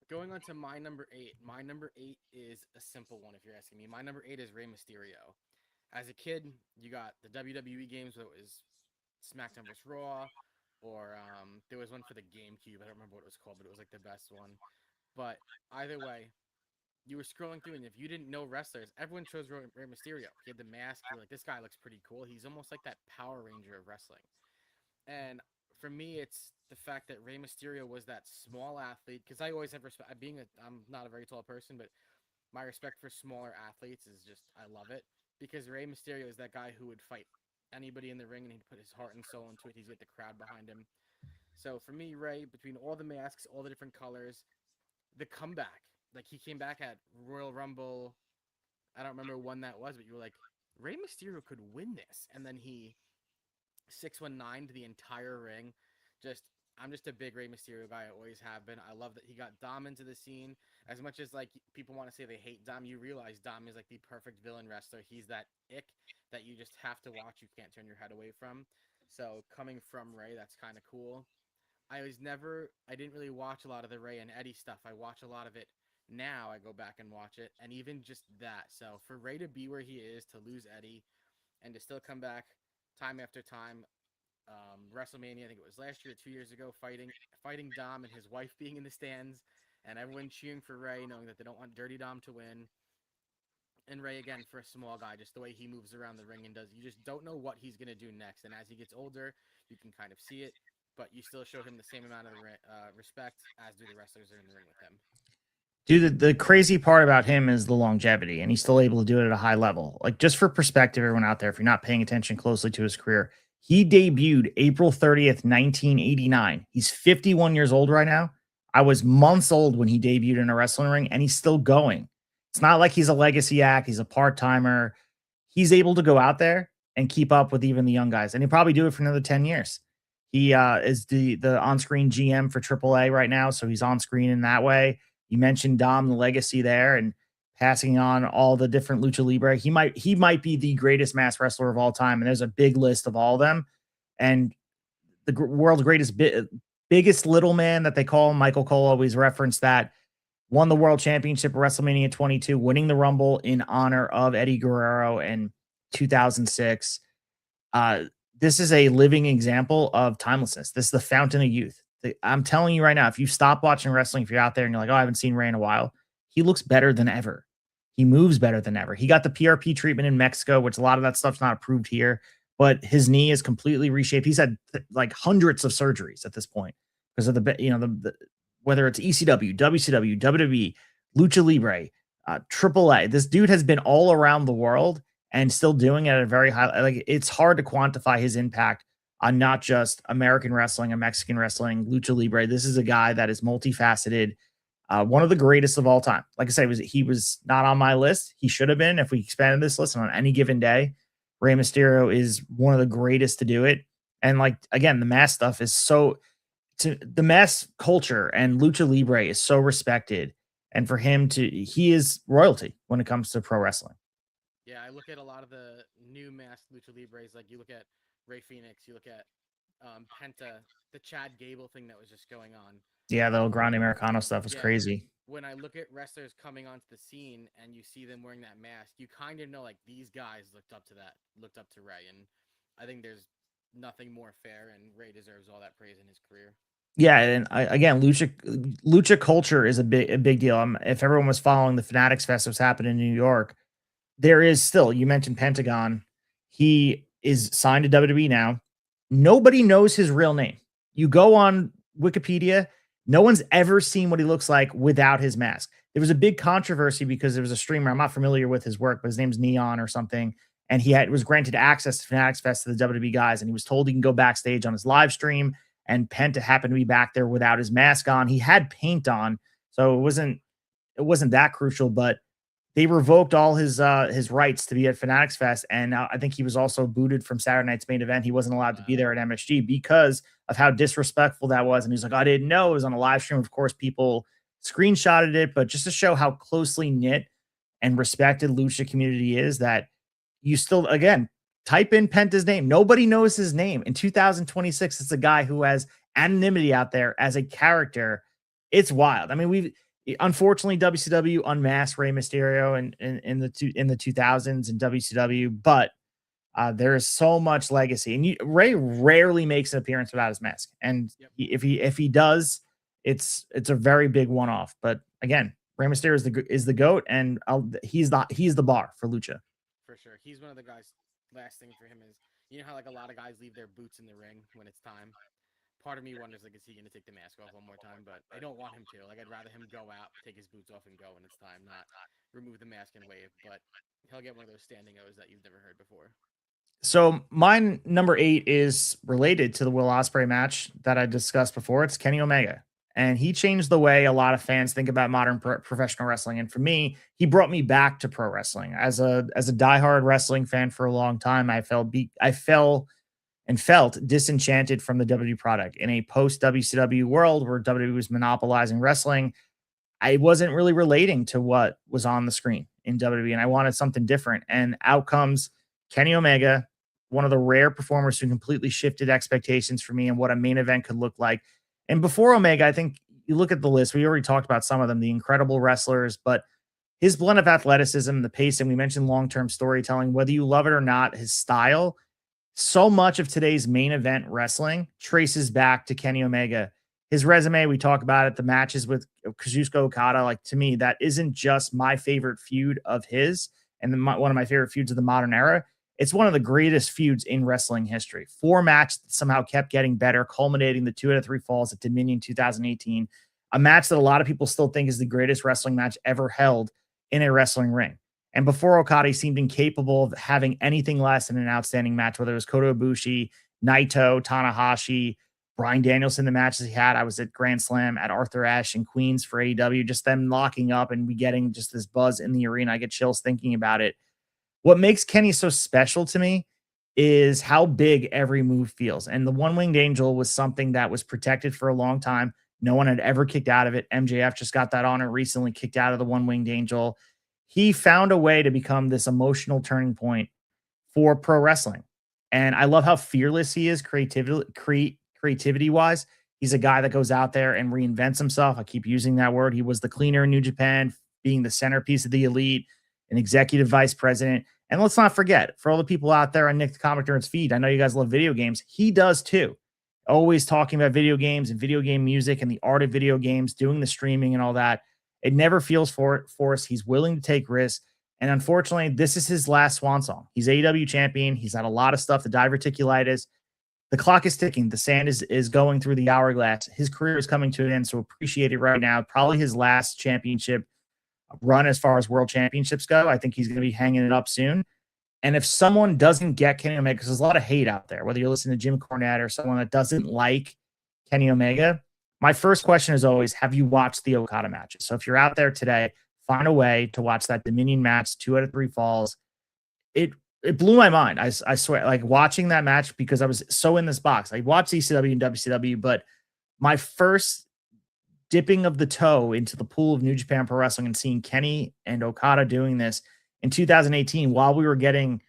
Going on to my number 8. My number 8 is a simple one, if you're asking me. My number 8 is Rey Mysterio. As a kid, you got the WWE games, whether it was SmackDown vs. Raw, or there was one for the GameCube. I don't remember what it was called, but it was like the best one. But either way, you were scrolling through, and if you didn't know wrestlers, everyone chose Rey Mysterio. He had the mask. You're like, this guy looks pretty cool. He's almost like that Power Ranger of wrestling. And for me, it's the fact that Rey Mysterio was that small athlete. Because I always have respect. I'm not a very tall person, but my respect for smaller athletes is just, I love it. Because Rey Mysterio is that guy who would fight anybody in the ring, and he'd put his heart and soul into it. He'd get the crowd behind him. So for me, Rey, between all the masks, all the different colors, the comeback, like he came back at Royal Rumble. I don't remember when that was, but you were like, Rey Mysterio could win this, and then he 619 to the entire ring. I'm just a big Rey Mysterio guy. I always have been. I love that he got Dom into the scene. As much as like people want to say they hate Dom, you realize Dom is like the perfect villain wrestler. He's that ick that you just have to watch. You can't turn your head away from. So coming from Rey, that's kind of cool. I didn't really watch a lot of the Ray and Eddie stuff. I watch a lot of it now. I go back and watch it, and even just that. So for Ray to be where he is, to lose Eddie, and to still come back time after time, WrestleMania, I think it was last year, 2 years ago, fighting Dom and his wife being in the stands, and everyone cheering for Ray, knowing that they don't want Dirty Dom to win. And Ray again for a small guy, just the way he moves around the ring and does. You just don't know what he's gonna do next. And as he gets older, you can kind of see it, but you still show him the same amount of respect as do the wrestlers that are in the ring with him. Dude, the crazy part about him is the longevity, and he's still able to do it at a high level. Like, just for perspective, everyone out there, if you're not paying attention closely to his career, he debuted April 30th, 1989. He's 51 years old right now. I was months old when he debuted in a wrestling ring, and he's still going. It's not like he's a legacy act, he's a part timer. He's able to go out there and keep up with even the young guys, and he'll probably do it for another 10 years. He is the on screen GM for AAA right now, so he's on screen in that way. You mentioned Dom, the legacy there, and passing on all the different lucha libre. He might be the greatest mass wrestler of all time, and there's a big list of all of them. And the world's biggest little man that they call him, Michael Cole, always referenced that. Won the world championship at WrestleMania 22, winning the Rumble in honor of Eddie Guerrero in 2006. This is a living example of timelessness. This is the fountain of youth. I'm telling you right now, if you stop watching wrestling, if you're out there and you're like, oh, I haven't seen Ray in a while, he looks better than ever. He moves better than ever. He got the PRP treatment in Mexico, which a lot of that stuff's not approved here, but his knee is completely reshaped. He's had like hundreds of surgeries at this point because of the whether it's ECW, WCW, WWE, Lucha Libre, AAA. This dude has been all around the world and still doing it at a very high. Like, it's hard to quantify his impact on not just American wrestling and Mexican wrestling, Lucha Libre. This is a guy that is multifaceted, one of the greatest of all time. Like I said, he was not on my list. He should have been if we expanded this list. And on any given day, Rey Mysterio is one of the greatest to do it. And like, again, the mass stuff is the mass culture and Lucha Libre is so respected. And for him he is royalty when it comes to pro wrestling. Yeah, I look at a lot of the new masked Lucha Libres. Like, you look at Ray Phoenix, you look at Penta, the Chad Gable thing that was just going on. Yeah, the Grande Americano stuff was crazy. When I look at wrestlers coming onto the scene and you see them wearing that mask, you kind of know, like, these guys looked up to Ray, and I think there's nothing more fair, and Ray deserves all that praise in his career. Yeah, and again, lucha culture is a big deal. If everyone was following the Fanatics Fest that was happening in New York, there is still, you mentioned Pentagon. He is signed to WWE now. Nobody knows his real name. You go on Wikipedia, no one's ever seen what he looks like without his mask. There was a big controversy because there was a streamer, I'm not familiar with his work, but his name's Neon or something, and he was granted access to Fanatics Fest to the WWE guys, and he was told he can go backstage on his live stream, and Penta happened to be back there without his mask on. He had paint on, so it wasn't that crucial, but they revoked all his rights to be at Fanatics Fest, and I think he was also booted from Saturday Night's Main Event. He wasn't allowed to be there at MSG because of how disrespectful that was. And he's like, I didn't know it was on a live stream. Of course, people screenshotted it, but just to show how closely knit and respected Lucha community is, that you still, again, type in Penta's name. Nobody knows his name. In 2026, it's a guy who has anonymity out there as a character. It's wild. I mean, unfortunately, WCW unmasked Rey Mysterio in the 2000s in WCW, but there is so much legacy, and Rey rarely makes an appearance without his mask. And if he does, it's a very big one-off. But again, Rey Mysterio is the GOAT, and he's the bar for Lucha. For sure, he's one of the guys. Last thing for him is, you know how like a lot of guys leave their boots in the ring when it's time. Part of me wonders, like, is he going to take the mask off one more time? But I don't want him to. Like, I'd rather him go out, take his boots off, and go when it's time, not remove the mask and wave. But he'll get one of those standing O's that you've never heard before. So mine number 8 is related to the Will Ospreay match that I discussed before. It's Kenny Omega. And he changed the way a lot of fans think about modern professional wrestling. And for me, he brought me back to pro wrestling. As a diehard wrestling fan for a long time, I felt disenchanted from the WWE product. In a post WCW world where WWE was monopolizing wrestling, I wasn't really relating to what was on the screen in WWE, and I wanted something different. And out comes Kenny Omega, one of the rare performers who completely shifted expectations for me and what a main event could look like. And before Omega, I think you look at the list, we already talked about some of them, the incredible wrestlers, but his blend of athleticism, the pace, and we mentioned long term storytelling, whether you love it or not, his style, so much of today's main event wrestling traces back to Kenny Omega. His resume, we talk about it, the matches with Kazuchika Okada, like to me, that isn't just my favorite feud of his and one of my favorite feuds of the modern era. It's one of the greatest feuds in wrestling history. Four matches that somehow kept getting better, culminating the 2 out of 3 falls at Dominion 2018. A match that a lot of people still think is the greatest wrestling match ever held in a wrestling ring. And before Okada, he seemed incapable of having anything less than an outstanding match, whether it was Kota Ibushi, Naito, Tanahashi, Bryan Danielson, the matches he had. I was at Grand Slam at Arthur Ashe in Queens for AEW, just them locking up and we getting just this buzz in the arena. I get chills thinking about it. What makes Kenny so special to me is how big every move feels. And the one winged angel was something that was protected for a long time. No one had ever kicked out of it. MJF just got that honor recently, kicked out of the one winged angel. He found a way to become this emotional turning point for pro wrestling. And I love how fearless he is creativity wise. He's a guy that goes out there and reinvents himself. I keep using that word. He was the cleaner in New Japan, being the centerpiece of the elite, an executive vice president. And let's not forget, for all the people out there on Nick the Comic Nerd's feed, I know you guys love video games. He does too. Always talking about video games and video game music and the art of video games, doing the streaming and all that. It never feels forced. He's willing to take risks. And unfortunately, this is his last swan song. He's AEW champion. He's had a lot of stuff, the diverticulitis. The clock is ticking. The sand is going through the hourglass. His career is coming to an end. So appreciate it right now. Probably his last championship run as far as world championships go. I think he's going to be hanging it up soon. And if someone doesn't get Kenny Omega, because there's a lot of hate out there, whether you're listening to Jim Cornette or someone that doesn't like Kenny Omega, my first question is always, have you watched the Okada matches? So if you're out there today, find a way to watch that Dominion match, 2 out of 3 falls. It blew my mind. I swear, like watching that match because I was so in this box. I watched ECW and WCW, but my first dipping of the toe into the pool of New Japan Pro Wrestling and seeing Kenny and Okada doing this in 2018 while we were getting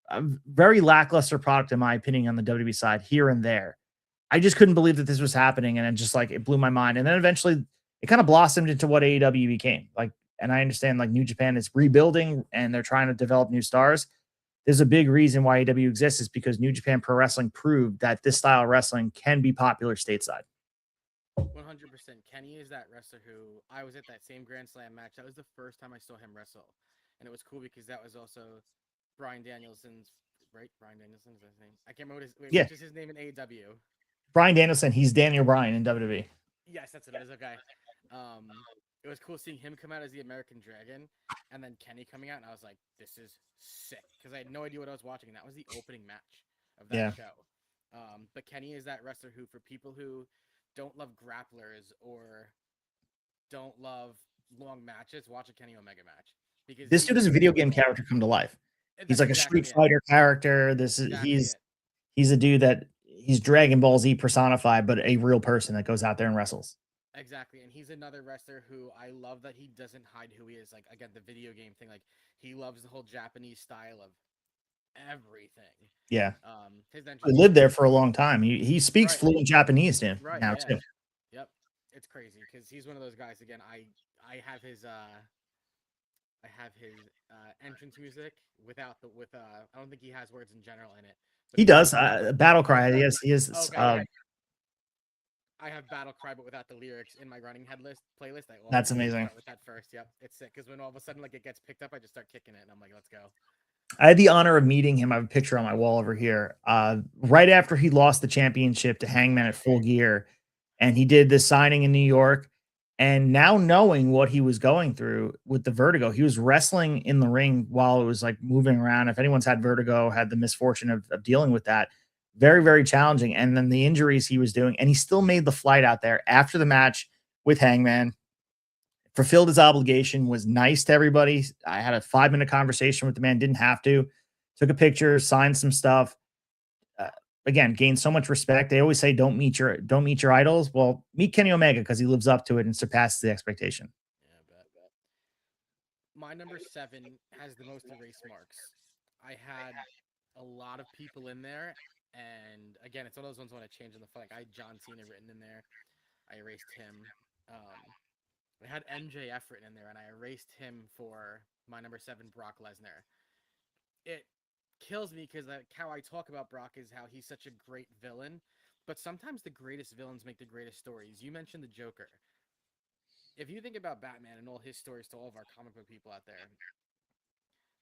a very lackluster product, in my opinion, on the WWE side here and there. I just couldn't believe that this was happening. And it just like, it blew my mind. And then eventually it kind of blossomed into what AEW became. Like, and I understand like New Japan is rebuilding and they're trying to develop new stars. There's a big reason why AEW exists is because New Japan Pro Wrestling proved that this style of wrestling can be popular stateside. 100%. Kenny is that wrestler who I was at that same Grand Slam match. That was the first time I saw him wrestle. And it was cool because that was also Bryan Danielson's, right? Bryan Danielson is his name. I can't remember which is his name in AEW. Bryan Danielson. He's Daniel Bryan in WWE. Yes, that's what it is. Okay. It was cool seeing him come out as the American Dragon and then Kenny coming out. And I was like, this is sick. Because I had no idea what I was watching. And that was the opening match of that show. But Kenny is that wrestler who, for people who don't love grapplers or don't love long matches, watch a Kenny Omega match. Because this dude is a video game character come to life. He's like exactly a Street Fighter character. This is exactly he's a dude that he's Dragon Ball Z personified, but a real person that goes out there and wrestles. Exactly. And he's another wrestler who I love that he doesn't hide who he is. Like, again, the video game thing, like he loves the whole Japanese style of everything. Yeah. He lived there for a long time. He speaks fluent Japanese now too. Yep. It's crazy because he's one of those guys. Again, I have his entrance music with I don't think he has words in general in it. He does. Battle Cry. He is. Okay. I have Battle Cry, but without the lyrics in my running head playlist. That's amazing. With that first, yep, it's sick because when all of a sudden like it gets picked up, I just start kicking it, and I'm like, let's go. I had the honor of meeting him. I have a picture on my wall over here. Right after he lost the championship to Hangman at Full Gear, and he did this signing in New York. And now knowing what he was going through with the vertigo, he was wrestling in the ring while it was like moving around. If anyone's had vertigo, had the misfortune of dealing with that, very, very challenging. And then the injuries he was doing, and he still made the flight out there after the match with Hangman, fulfilled his obligation, was nice to everybody. I had a 5-minute conversation with the man, didn't have to, took a picture, signed some stuff. Again, gained so much respect. They always say, don't meet your idols. Well, meet Kenny Omega because he lives up to it and surpasses the expectation. Yeah, bet. My number 7 has the most erase marks. I had a lot of people in there, And again, it's one of those ones when I change in the fight. Like I had John Cena written in there. I erased him. I had MJF written in there, and I erased him for my number 7, Brock Lesnar. It kills me because like how I talk about Brock is how he's such a great villain, but sometimes the greatest villains make the greatest stories. You mentioned the Joker. If you think about Batman and all his stories to all of our comic book people out there,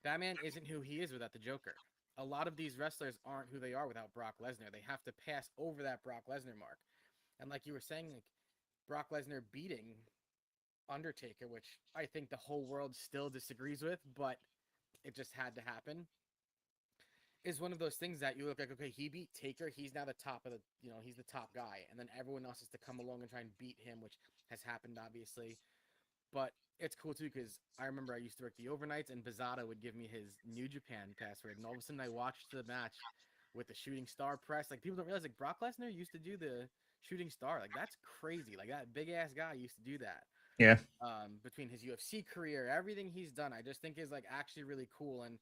Batman isn't who he is without the Joker. A lot of these wrestlers aren't who they are without Brock Lesnar. They have to pass over that Brock Lesnar mark. And like you were saying, like Brock Lesnar beating Undertaker, which I think the whole world still disagrees with, but it just had to happen, is one of those things that you look like, okay, he beat Taker, he's now the top of the, he's the top guy, and then everyone else has to come along and try and beat him, which has happened, obviously. But it's cool too because I remember I used to work the overnights, and Bazada would give me his New Japan password, and all of a sudden I watched the match with the shooting star press. Like people don't realize, like Brock Lesnar used to do the shooting star. Like that's crazy. Like that big ass guy used to do that. Yeah. Between his UFC career, everything he's done, I just think is like actually really cool. And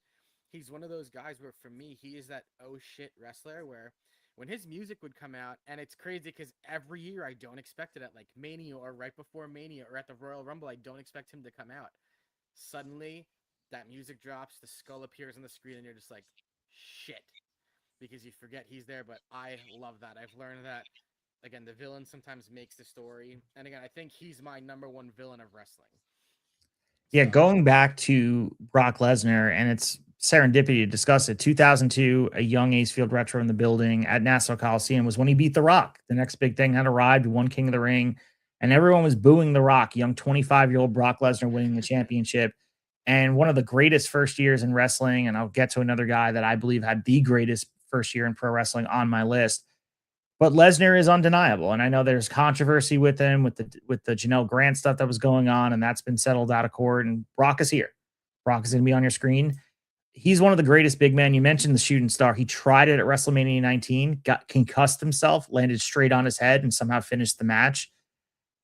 he's one of those guys where for me, he is that oh shit wrestler where when his music would come out, and it's crazy because every year I don't expect it at like Mania or right before Mania or at the Royal Rumble, I don't expect him to come out. Suddenly, that music drops, the skull appears on the screen, and you're just like, shit, because you forget he's there. But I love that. I've learned that, again, the villain sometimes makes the story. And again, I think he's my number 1 villain of wrestling. Yeah, going back to Brock Lesnar, and it's serendipity to discuss it. 2002, a young Ace Field Retro in the building at Nassau Coliseum was when he beat The Rock. The next big thing had arrived, won King of the Ring, and everyone was booing The Rock, young 25-year-old Brock Lesnar winning the championship. And one of the greatest first years in wrestling, and I'll get to another guy that I believe had the greatest first year in pro wrestling on my list. But Lesnar is undeniable, and I know there's controversy with him with the Janelle Grant stuff that was going on, and that's been settled out of court. And Brock is here. Brock is going to be on your screen. He's one of the greatest big men. You mentioned the shooting star. He tried it at WrestleMania 19, got concussed himself, landed straight on his head, and somehow finished the match.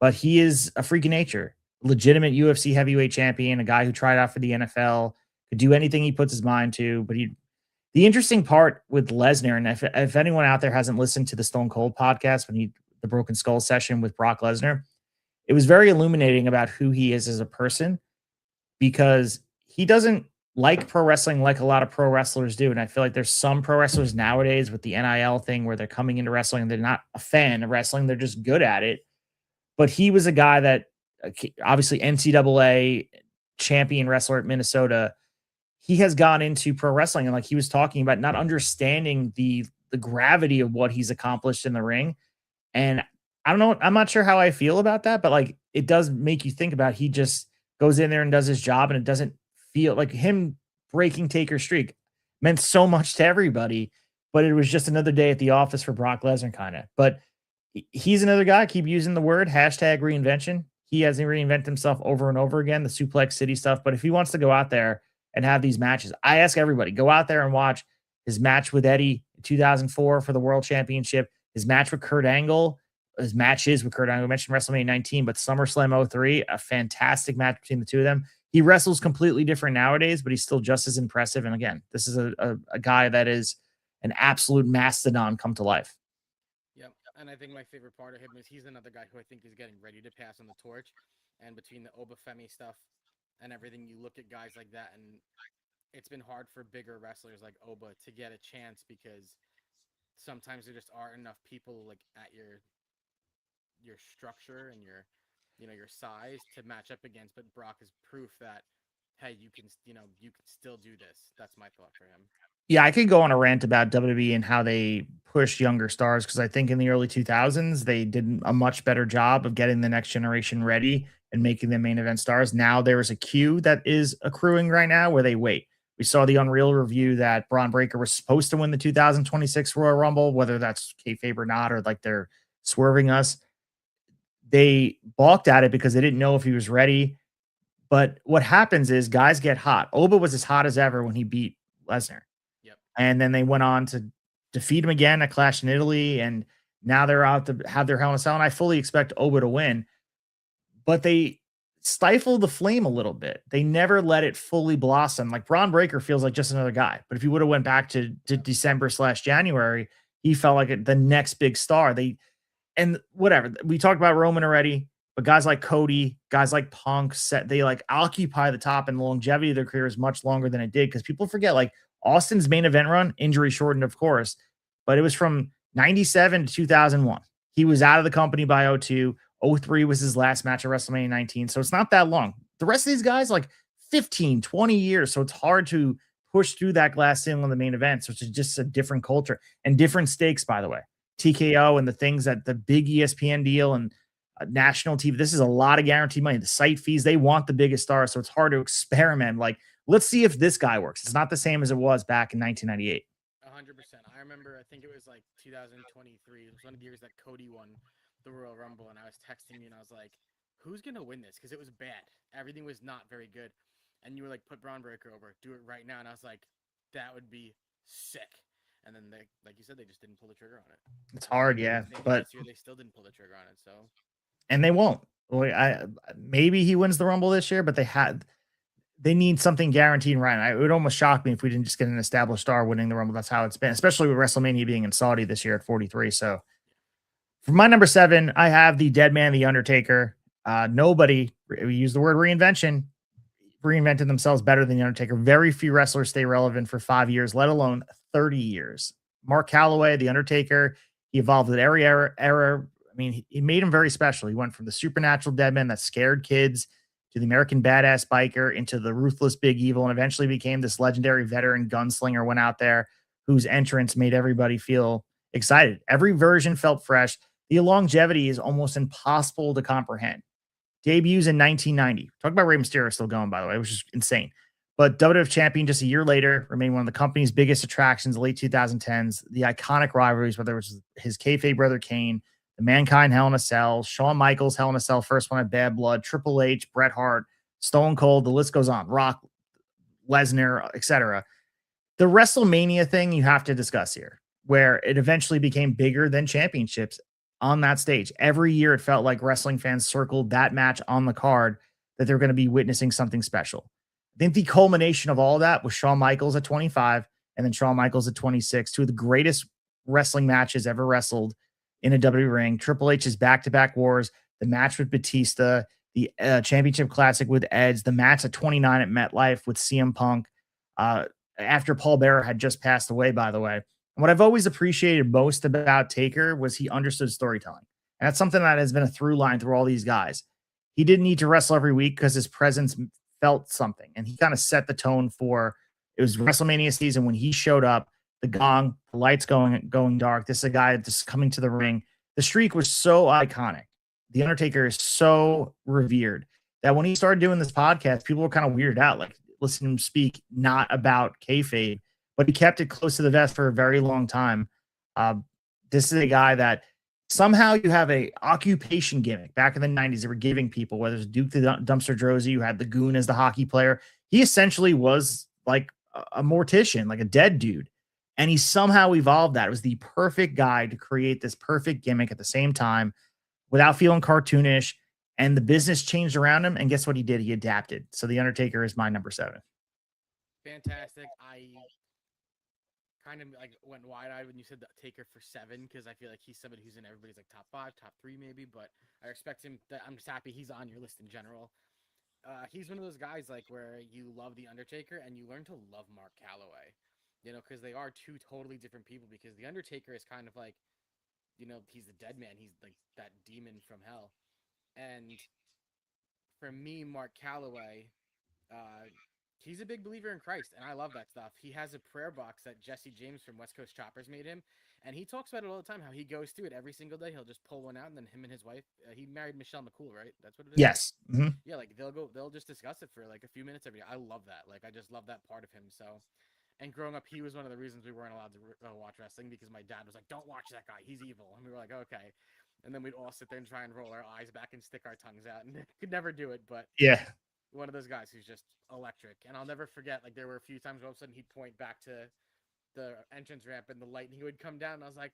But he is a freak of nature, legitimate UFC heavyweight champion, a guy who tried out for the NFL, could do anything he puts his mind to. But the interesting part with Lesnar, and if anyone out there hasn't listened to the Stone Cold podcast, the Broken Skull session with Brock Lesnar, it was very illuminating about who he is as a person, because he doesn't like pro wrestling like a lot of pro wrestlers do. And I feel like there's some pro wrestlers nowadays with the NIL thing where they're coming into wrestling and they're not a fan of wrestling. They're just good at it. But he was a guy that obviously NCAA champion wrestler at Minnesota. He has gone into pro wrestling, and like he was talking about not understanding the gravity of what he's accomplished in the ring. And I don't know, I'm not sure how I feel about that, but like it does make you think about, he just goes in there and does his job, and it doesn't feel like him breaking Taker's streak meant so much to everybody, but it was just another day at the office for Brock Lesnar kind of. But he's another guy. I keep using the word hashtag reinvention. He has to reinvent himself over and over again, the Suplex City stuff. But if he wants to go out there and have these matches, I ask everybody, go out there and watch his match with Eddie in 2004 for the World Championship, his match with Kurt Angle, his matches with Kurt Angle. I mentioned WrestleMania 19, but SummerSlam 03, a fantastic match between the two of them. He wrestles completely different nowadays, but he's still just as impressive. And again, this is a guy that is an absolute mastodon come to life. Yep. And I think my favorite part of him is he's another guy who I think is getting ready to pass on the torch. And between the Obafemi stuff and everything, you look at guys like that, and it's been hard for bigger wrestlers like Oba to get a chance because sometimes there just aren't enough people like at your structure and your size to match up against. But Brock is proof that, hey, you can still do this. That's my thought for him. Yeah, I could go on a rant about WWE and how they push younger stars, because I think in the early 2000s they did a much better job of getting the next generation ready and making them main event stars. Now there is a queue that is accruing right now where they wait. We saw the Unreal review that Braun Breaker was supposed to win the 2026 Royal Rumble, whether that's kayfabe or not, or like they're swerving us. They balked at it because they didn't know if he was ready. But what happens is guys get hot. Oba was as hot as ever when he beat Lesnar. Yep. And then they went on to defeat him again at Clash in Italy. And now they're out to have their Hell in a Cell. And I fully expect Oba to win. But they stifle the flame a little bit. They never let it fully blossom. Like Braun Breaker feels like just another guy. But if you would have went back to December/January, he felt like the next big star. And whatever we talked about Roman already, but guys like Cody, guys like Punk, they like occupy the top, and the longevity of their career is much longer than it did because people forget like Austin's main event run, injury shortened, of course, but it was from 97 to 2001. He was out of the company by 02. 03 was his last match at WrestleMania 19. So it's not that long. The rest of these guys, like 15, 20 years. So it's hard to push through that glass ceiling on the main events, which is just a different culture and different stakes, by the way. TKO and the things that the big ESPN deal and national TV. This is a lot of guaranteed money. The site fees, they want the biggest stars. So it's hard to experiment. Like, let's see if this guy works. It's not the same as it was back in 1998. 100%. I remember, I think it was like 2023. It was one of the years that Cody won the Royal Rumble, and I was texting you, and I was like, who's going to win this? Because it was bad. Everything was not very good. And you were like, put Braun Breaker over. Do it right now. And I was like, that would be sick. And then they, like you said, they just didn't pull the trigger on it. It's hard, yeah. But this year they still didn't pull the trigger on it. So, and they won't. Maybe he wins the Rumble this year, but they need something guaranteed right. It would almost shock me if we didn't just get an established star winning the Rumble. That's how it's been, especially with WrestleMania being in Saudi this year at 43. So for my number 7, I have the Dead Man, The Undertaker. Nobody, we use the word reinvention, reinvented themselves better than The Undertaker. Very few wrestlers stay relevant for 5 years, let alone 30 years. Mark Calloway, The Undertaker, he evolved at every era. I mean, he made him very special. He went from the supernatural deadman that scared kids to the American badass biker into the ruthless big evil, and eventually became this legendary veteran gunslinger, went out there whose entrance made everybody feel excited. Every version felt fresh. The longevity is almost impossible to comprehend. Debuts in 1990. Talk about Rey Mysterio still going, by the way, which is insane. But WWF champion just a year later, remained one of the company's biggest attractions, the late 2010s. The iconic rivalries, whether it was his kayfabe brother Kane, the Mankind Hell in a Cell, Shawn Michaels Hell in a Cell, first one at Bad Blood, Triple H, Bret Hart, Stone Cold, the list goes on, Rock, Lesnar, etc. The WrestleMania thing you have to discuss here, where it eventually became bigger than championships on that stage. Every year it felt like wrestling fans circled that match on the card that they're going to be witnessing something special. I think the culmination of all of that was Shawn Michaels at 25 and then Shawn Michaels at 26, two of the greatest wrestling matches ever wrestled in a WWE ring. Triple H's back-to-back wars, the match with Batista, the championship classic with Edge, the match at 29 at MetLife with CM Punk, after Paul Bearer had just passed away, by the way. And what I've always appreciated most about Taker was he understood storytelling. And that's something that has been a through line through all these guys. He didn't need to wrestle every week because his presence felt something. And he kind of set the tone for, it was WrestleMania season when he showed up, the gong, the lights going dark. This is a guy just coming to the ring. The streak was so iconic. The Undertaker is so revered that when he started doing this podcast, people were kind of weirded out, like listening to him speak not about kayfabe, but he kept it close to the vest for a very long time. This is a guy that somehow you have a occupation gimmick. Back in the 90s, they were giving people, whether it's Duke the Dumpster Droese, you had the Goon as the hockey player. He essentially was like a mortician, like a dead dude. And he somehow evolved that. It was the perfect guy to create this perfect gimmick at the same time without feeling cartoonish. And the business changed around him. And guess what he did? He adapted. So The Undertaker is my number 7. Fantastic. I kind of like went wide-eyed when you said the Taker for 7 because I feel like he's somebody who's in everybody's like top 5, top 3 maybe, but I respect him. I'm just happy he's on your list in general. He's one of those guys like where you love the Undertaker and you learn to love Mark Calloway, you know, because they are two totally different people. Because the Undertaker is kind of like, you know, he's the dead man. He's like that demon from hell, and for me, Mark Calloway, he's a big believer in Christ, and I love that stuff. He has a prayer box that Jesse James from West Coast Choppers made him, and he talks about it all the time, how he goes through it every single day. He'll just pull one out, and then him and his wife, he married Michelle McCool, right? That's what it is? Yes. Mm-hmm. Yeah, like they'll just discuss it for like a few minutes every day. I love that. Like, I just love that part of him, so. And growing up, he was one of the reasons we weren't allowed to watch wrestling because my dad was like, don't watch that guy. He's evil. And we were like, okay. And then we'd all sit there and try and roll our eyes back and stick our tongues out. And could never do it, but yeah, one of those guys who's just electric. And I'll never forget, like, there were a few times where all of a sudden he'd point back to the entrance ramp and the lightning would come down. And I was like,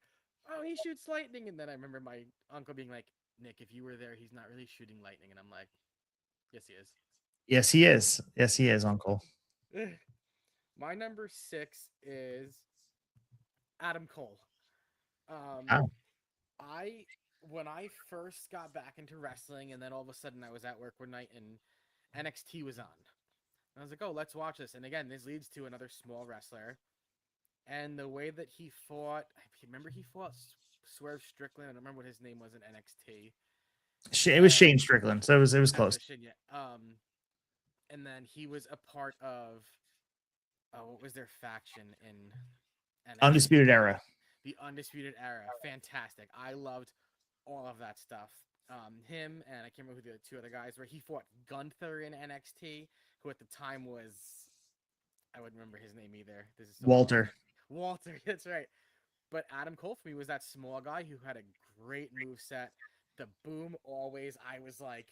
oh, he shoots lightning. And then I remember my uncle being like, Nick, if you were there, he's not really shooting lightning. And I'm like, yes, he is. Yes, he is. Yes, he is, Uncle. My number 6 is Adam Cole. Um, Wow. I when I first got back into wrestling, and then all of a sudden I was at work one night and NXT was on. And I was like, oh, let's watch this. And again, this leads to another small wrestler. And the way that he fought, I remember he fought Swerve Strickland. I don't remember what his name was in NXT. It was And Shane Strickland, so it was that was close. a shit, yeah. And then he was a part of what was their faction in NXT? Undisputed Era. The Undisputed Era. Fantastic. I loved all of that stuff. Him and I can't remember who the two other guys were. He fought Gunther in NXT, who at the time was I wouldn't remember his name either. This is so long Walter. ago. Walter. That's right. But Adam Cole for me was that small guy who had a great move set. The boom always. I was like,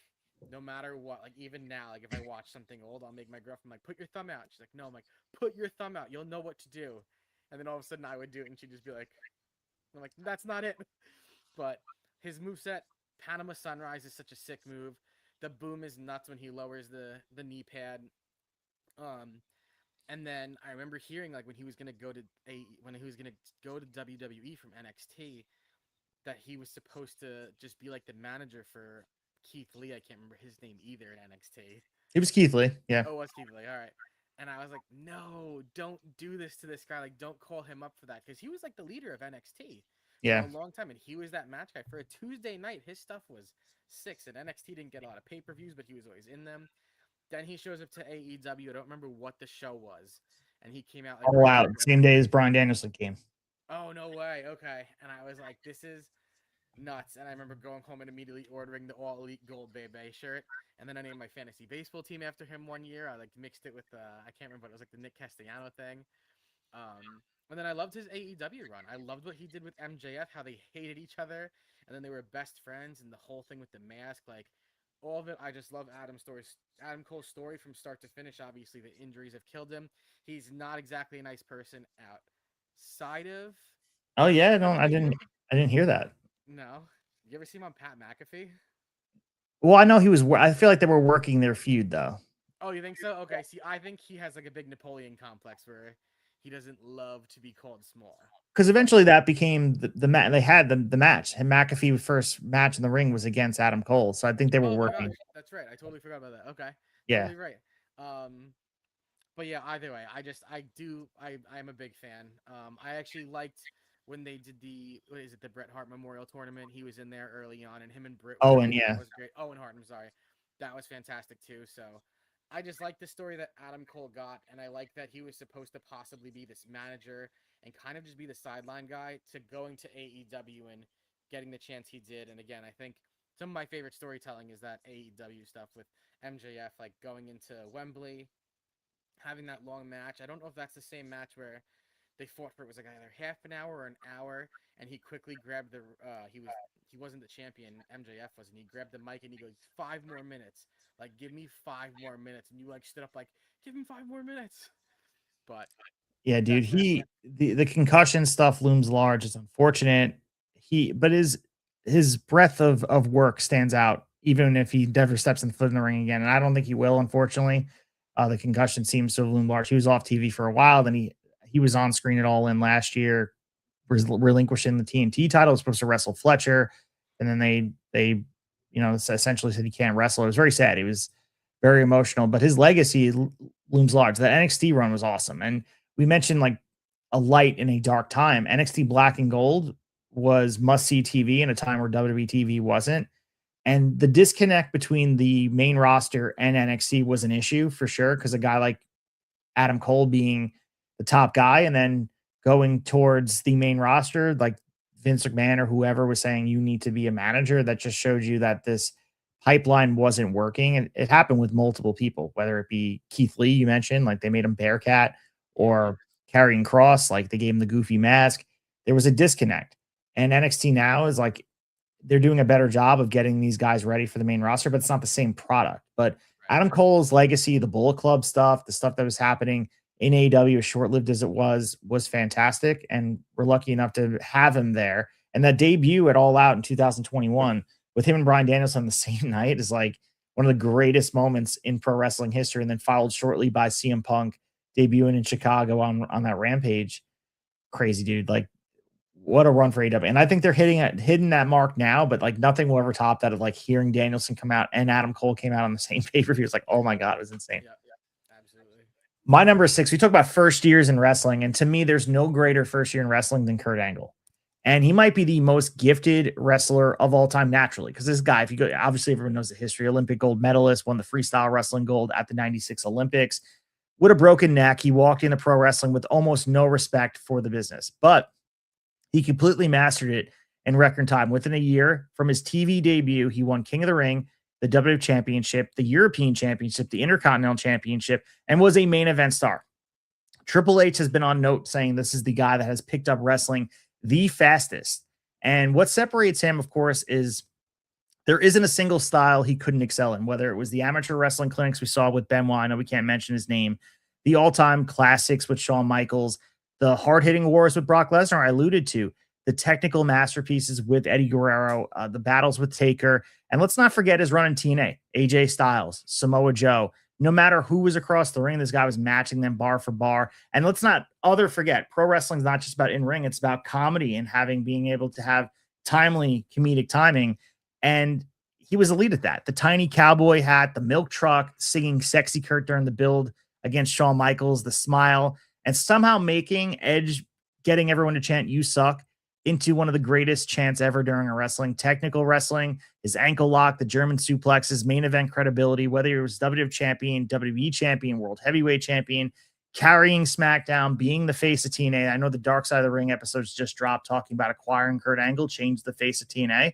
no matter what, like even now, like if I watch something old, I'll make my girlfriend like, put your thumb out. She's like, no. I'm like, put your thumb out. You'll know what to do. And then all of a sudden I would do it, and she'd just be like, I'm like, that's not it. But his move set, Panama Sunrise, is such a sick move. The boom is nuts when he lowers the knee pad. Um, and then I remember hearing like when he was gonna go to WWE from NXT, that he was supposed to just be like the manager for Keith Lee. I can't remember his name either in NXT. It was Keith Lee. Yeah. Oh, it was Keith Lee. All right. And I was like, no, don't do this to this guy. Like, don't call him up for that, because he was like the leader of NXT for Yeah. a long time, and he was that match guy for a Tuesday night. His stuff was six, and NXT didn't get a lot of pay-per-views, but he was always in them. Then he shows up to AEW. I don't remember what the show was, and he came out like All right out. after. Same day as Bryan Danielson came. Oh no way! Okay, and I was like, this is nuts. And I remember going home and immediately ordering the All Elite Gold Bebe shirt. And then I named my fantasy baseball team after him one year. I like mixed it with I can't remember, it was like the Nick Castellano thing. And then I loved his AEW run. I loved what he did with MJF, how they hated each other, and then they were best friends, and the whole thing with the mask, like all of it. I just love Adam Cole's story from start to finish. Obviously, the injuries have killed him. He's not exactly a nice person outside of Oh yeah, no, WWE. I didn't hear that. No, you ever see him on Pat McAfee? Well, I know he was. I feel like they were working their feud though, Oh, you think so? Okay. See, I think he has like a big Napoleon complex where he doesn't love to be called small. because But eventually that became the match. They had the match. And McAfee's first match in the ring was against Adam Cole, so I think they were oh my gosh, working. that's right. I totally forgot about that. Okay, Yeah. totally right. But yeah, either way, I'm a big fan. I actually liked when they did the Bret Hart Memorial Tournament. He was in there early on, and him and Britt were Oh, in and it. yeah, That was great. Owen Hart, I'm sorry, that was fantastic too. So I just like the story that Adam Cole got, and I like that he was supposed to possibly be this manager and kind of just be the sideline guy to going to AEW and getting the chance he did. And again, I think some of my favorite storytelling is that AEW stuff with MJF, like going into Wembley, having that long match. I don't know if that's the same match where they fought for, it was like either half an hour or an hour, and he quickly grabbed the he wasn't the champion, MJF was, and he grabbed the mic and he goes, 5 more minutes, like give me 5 more minutes, and you like stood up like, give him 5 more minutes. But yeah, dude. that's The concussion stuff looms large. It's unfortunate. But his breadth of work stands out, even if he never steps in foot in the ring again. And I don't think he will, unfortunately. The concussion seems to have loomed large. He was off TV for a while, then he was on screen at All In last year, relinquishing the TNT title. Was supposed to wrestle Fletcher, and then they essentially said he can't wrestle. It was very sad. He was very emotional, but his legacy looms large. That NXT run was awesome, and we mentioned like a light in a dark time. NXT Black and Gold was must see TV in a time where WWE TV wasn't. And the disconnect between the main roster and NXT was an issue for sure, because a guy like Adam Cole being the top guy and then going towards the main roster, like Vince McMahon or whoever was saying you need to be a manager, that just showed you that this pipeline wasn't working. And it happened with multiple people, whether it be Keith Lee, you mentioned, like they made him Bearcat, or Karrion Kross, like they gave him the goofy mask. There was a disconnect. And NXT now is like they're doing a better job of getting these guys ready for the main roster, but it's not the same product. But Adam Cole's legacy, the Bullet Club stuff, the stuff that was happening in AEW, as short-lived as it was fantastic. And we're lucky enough to have him there. And that debut at All Out in 2021 with him and Bryan Danielson on the same night is like one of the greatest moments in pro wrestling history. And then followed shortly by CM Punk debuting in Chicago on that Rampage. Crazy, dude. Like what a run for AW. And I think they're hitting that mark now, but like nothing will ever top that of like hearing Danielson come out and Adam Cole came out on the same pay-per-view. It's like, oh my God, it was insane. Yeah, absolutely. My number 6, we talk about first years in wrestling, and to me, there's no greater first year in wrestling than Kurt Angle. And he might be the most gifted wrestler of all time naturally. Because this guy, if you go, obviously everyone knows the history, Olympic gold medalist, won the freestyle wrestling gold at the 96 Olympics. With a broken neck, he walked into pro wrestling with almost no respect for the business. But he completely mastered it in record time. Within a year from his TV debut, he won King of the Ring, the WWE Championship, the European Championship, the Intercontinental Championship, and was a main event star. Triple H has been on note saying this is the guy that has picked up wrestling the fastest. And what separates him, of course, is there isn't a single style he couldn't excel in, whether it was the amateur wrestling clinics we saw with Benoit, I know we can't mention his name, the all-time classics with Shawn Michaels, the hard-hitting wars with Brock Lesnar I alluded to, the technical masterpieces with Eddie Guerrero, the battles with Taker, and let's not forget his run in TNA, AJ Styles, Samoa Joe. No matter who was across the ring, this guy was matching them bar for bar. And let's not forget, pro wrestling is not just about in-ring, it's about comedy and being able to have timely comedic timing. And he was elite at that. The tiny cowboy hat, the milk truck, singing Sexy Kurt during the build against Shawn Michaels, the smile, and somehow making Edge getting everyone to chant "You suck" into one of the greatest chants ever during a wrestling. Technical wrestling, his ankle lock, the German suplexes, main event credibility, whether it was WWE champion, WWE champion, world heavyweight champion, carrying SmackDown, being the face of TNA. I know the Dark Side of the Ring episodes just dropped talking about acquiring Kurt Angle, changed the face of TNA.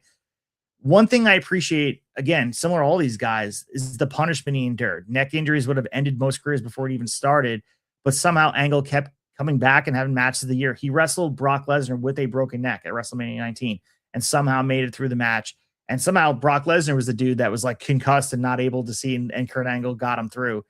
One thing I appreciate, again, similar to all these guys, is the punishment he endured. Neck injuries would have ended most careers before it even started, but somehow Angle kept coming back and having matches of the year. He wrestled Brock Lesnar with a broken neck at WrestleMania 19 and somehow made it through the match. And somehow Brock Lesnar was the dude that was like concussed and not able to see, and Kurt Angle got him through.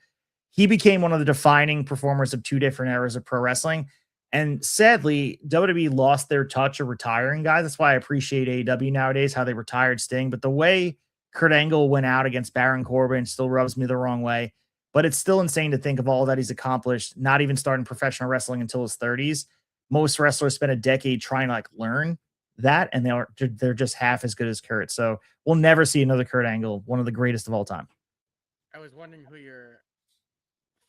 He became one of the defining performers of two different eras of pro wrestling. And sadly, WWE lost their touch of retiring guys. That's why I appreciate AEW nowadays, how they retired Sting. But the way Kurt Angle went out against Baron Corbin still rubs me the wrong way. But it's still insane to think of all that he's accomplished, not even starting professional wrestling until his 30s. Most wrestlers spend a decade trying to like learn that, and they're just half as good as Kurt. So we'll never see another Kurt Angle, one of the greatest of all time. I was wondering who your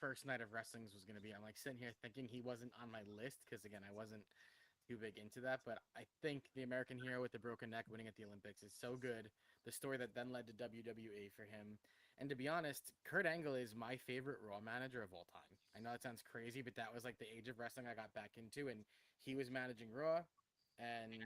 first night of wrestlings was going to be. I'm like sitting here thinking he wasn't on my list because, again, I wasn't too big into that. But I think the American Hero with the broken neck winning at the Olympics is so good. The story that then led to WWE for him. And to be honest, Kurt Angle is my favorite Raw manager of all time. I know that sounds crazy, but that was like the age of wrestling I got back into. And he was managing Raw, and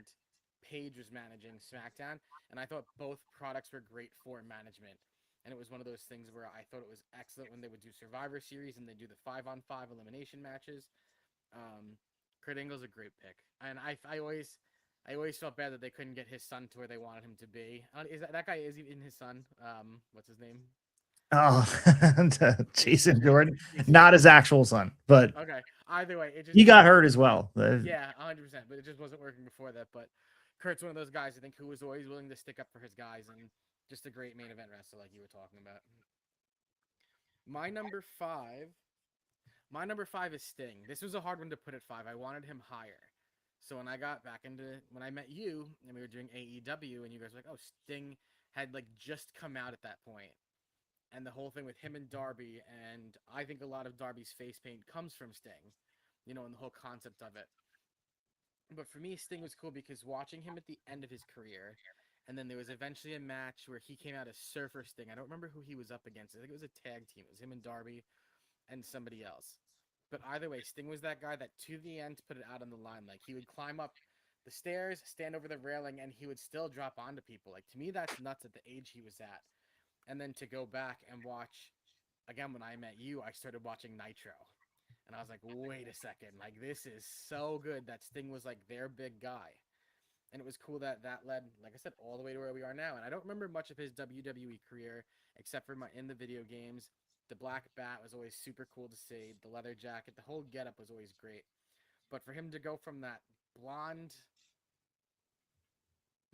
Paige was managing SmackDown. And I thought both products were great for management. And it was one of those things where I thought it was excellent when they would do Survivor Series and they do the 5-on-5 elimination matches. Kurt Angle's a great pick. And I always felt bad that they couldn't get his son to where they wanted him to be. Is that guy is even his son? What's his name? Oh, Jason Jordan, not his actual son, but okay. Either way, he got hurt as well. Yeah, 100%. But it just wasn't working before that. But Kurt's one of those guys I think who was always willing to stick up for his guys and just a great main event wrestler, like you were talking about. My number five is Sting. This was a hard one to put at 5. I wanted him higher. So when I met you and we were doing AEW and you guys were like, oh, Sting had like just come out at that point. And the whole thing with him and Darby, and I think a lot of Darby's face paint comes from Sting, and the whole concept of it. But for me, Sting was cool because watching him at the end of his career, and then there was eventually a match where he came out as Surfer Sting. I don't remember who he was up against. I think it was a tag team. It was him and Darby and somebody else. But either way, Sting was that guy that to the end put it out on the line. Like he would climb up the stairs, stand over the railing, and he would still drop onto people. Like to me, that's nuts at the age he was at. And then to go back and watch, again, when I met you, I started watching Nitro. And I was like, wait a second. Like, this is so good that Sting was, like, their big guy. And it was cool that led, like I said, all the way to where we are now. And I don't remember much of his WWE career, except for in the video games. The black bat was always super cool to see. The leather jacket, the whole getup was always great. But for him to go from that blonde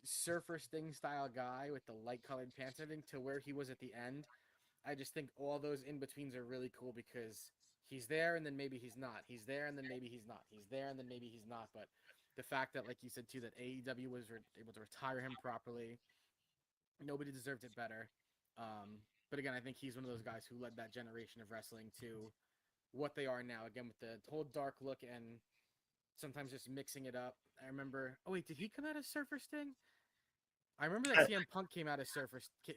Surfer Sting style guy with the light colored pants and everything to where he was at the end, I just think all those in betweens are really cool because he's there and then maybe he's not. He's there and then maybe he's not. He's there and then maybe he's not. But The fact that, like you said too, that AEW was able to retire him properly. Nobody deserved it better. But again, I think he's one of those guys who led that generation of wrestling to what they are now. Again, with the whole dark look and sometimes just mixing it up. I remember. Oh wait, did he come out as Surfer Sting? I remember that CM Punk came out as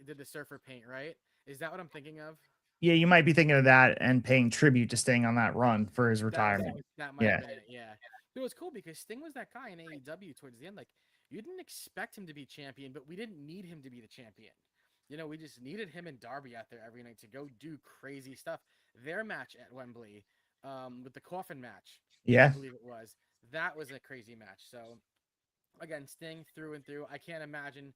did the Surfer paint, right? Is that what I'm thinking of? Yeah, you might be thinking of that and paying tribute to Sting on that run for his That retirement. that might Yeah. have been it. Yeah, it was cool because Sting was that guy in AEW towards the end. Like you didn't expect him to be champion, but we didn't need him to be the champion. We just needed him and Darby out there every night to go do crazy stuff. Their match at Wembley, with the coffin match, I Yeah. believe it was. That was a crazy match. So again, Sting through and through. I can't imagine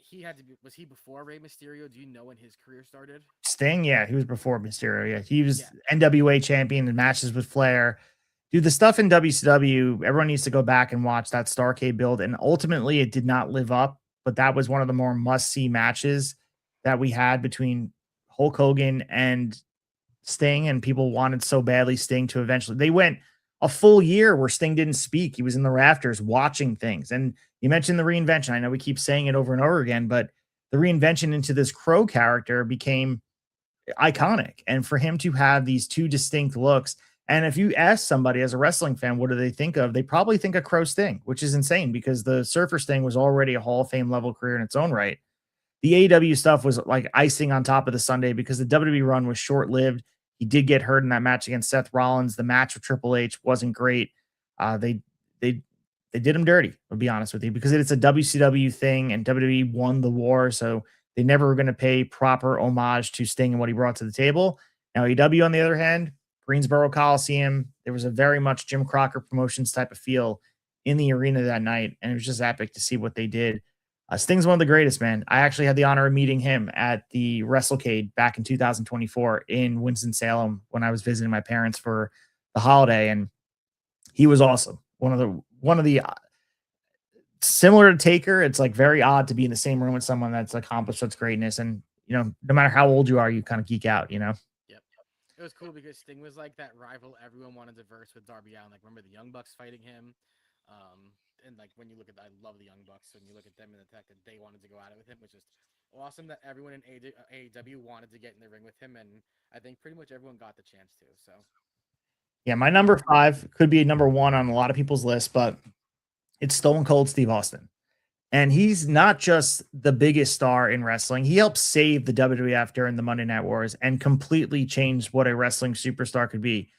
he had to be. Was he before Rey Mysterio? Do you know when his career started? Sting, yeah, he was before Mysterio. Yeah, he was Yeah. NWA champion in matches with Flair. Dude, the stuff in WCW, everyone needs to go back and watch that Starrcade build. And ultimately, it did not live up, but that was one of the more must see matches that we had between Hulk Hogan and Sting. And people wanted so badly Sting to eventually, they went a full year where Sting didn't speak. He was in the rafters watching things. And you mentioned the reinvention. I know we keep saying it over and over again, but the reinvention into this Crow character became iconic. And for him to have these two distinct looks, and if you ask somebody as a wrestling fan, what do they think of? They probably think of Crow Sting, which is insane because the Surfer Sting was already a Hall of Fame level career in its own right. The AEW stuff was like icing on top of the Sunday because the WWE run was short lived. He did get hurt in that match against Seth Rollins. The match with Triple H wasn't great. They they they did him dirty. I'll be honest with you because it's a WCW thing and WWE won the war, so they never were going to pay proper homage to Sting and what he brought to the table. Now AEW on the other hand, Greensboro Coliseum, there was a very much Jim Crocker Promotions type of feel in the arena that night, and it was just epic to see what they did. Sting's one of the greatest, man. I actually had the honor of meeting him at the WrestleCade back in 2024 in Winston-Salem when I was visiting my parents for the holiday, and he was awesome. One of the similar to Taker. It's like very odd to be in the same room with someone that's accomplished such greatness, and no matter how old you are, you kind of geek out. Yep. It was cool because Sting was like that rival everyone wanted to verse with Darby Allin. Like remember the Young Bucks fighting him. And like when you look at, I love the Young Bucks, and you look at them and the fact that they wanted to go at it with him, which is awesome that everyone in AEW wanted to get in the ring with him, and I think pretty much everyone got the chance to. So Yeah, my number 5 could be number 1 on a lot of people's list, but it's Stone Cold Steve Austin. And he's not just the biggest star in wrestling. He helped save the WWF during the Monday Night Wars and completely changed what a wrestling superstar could be.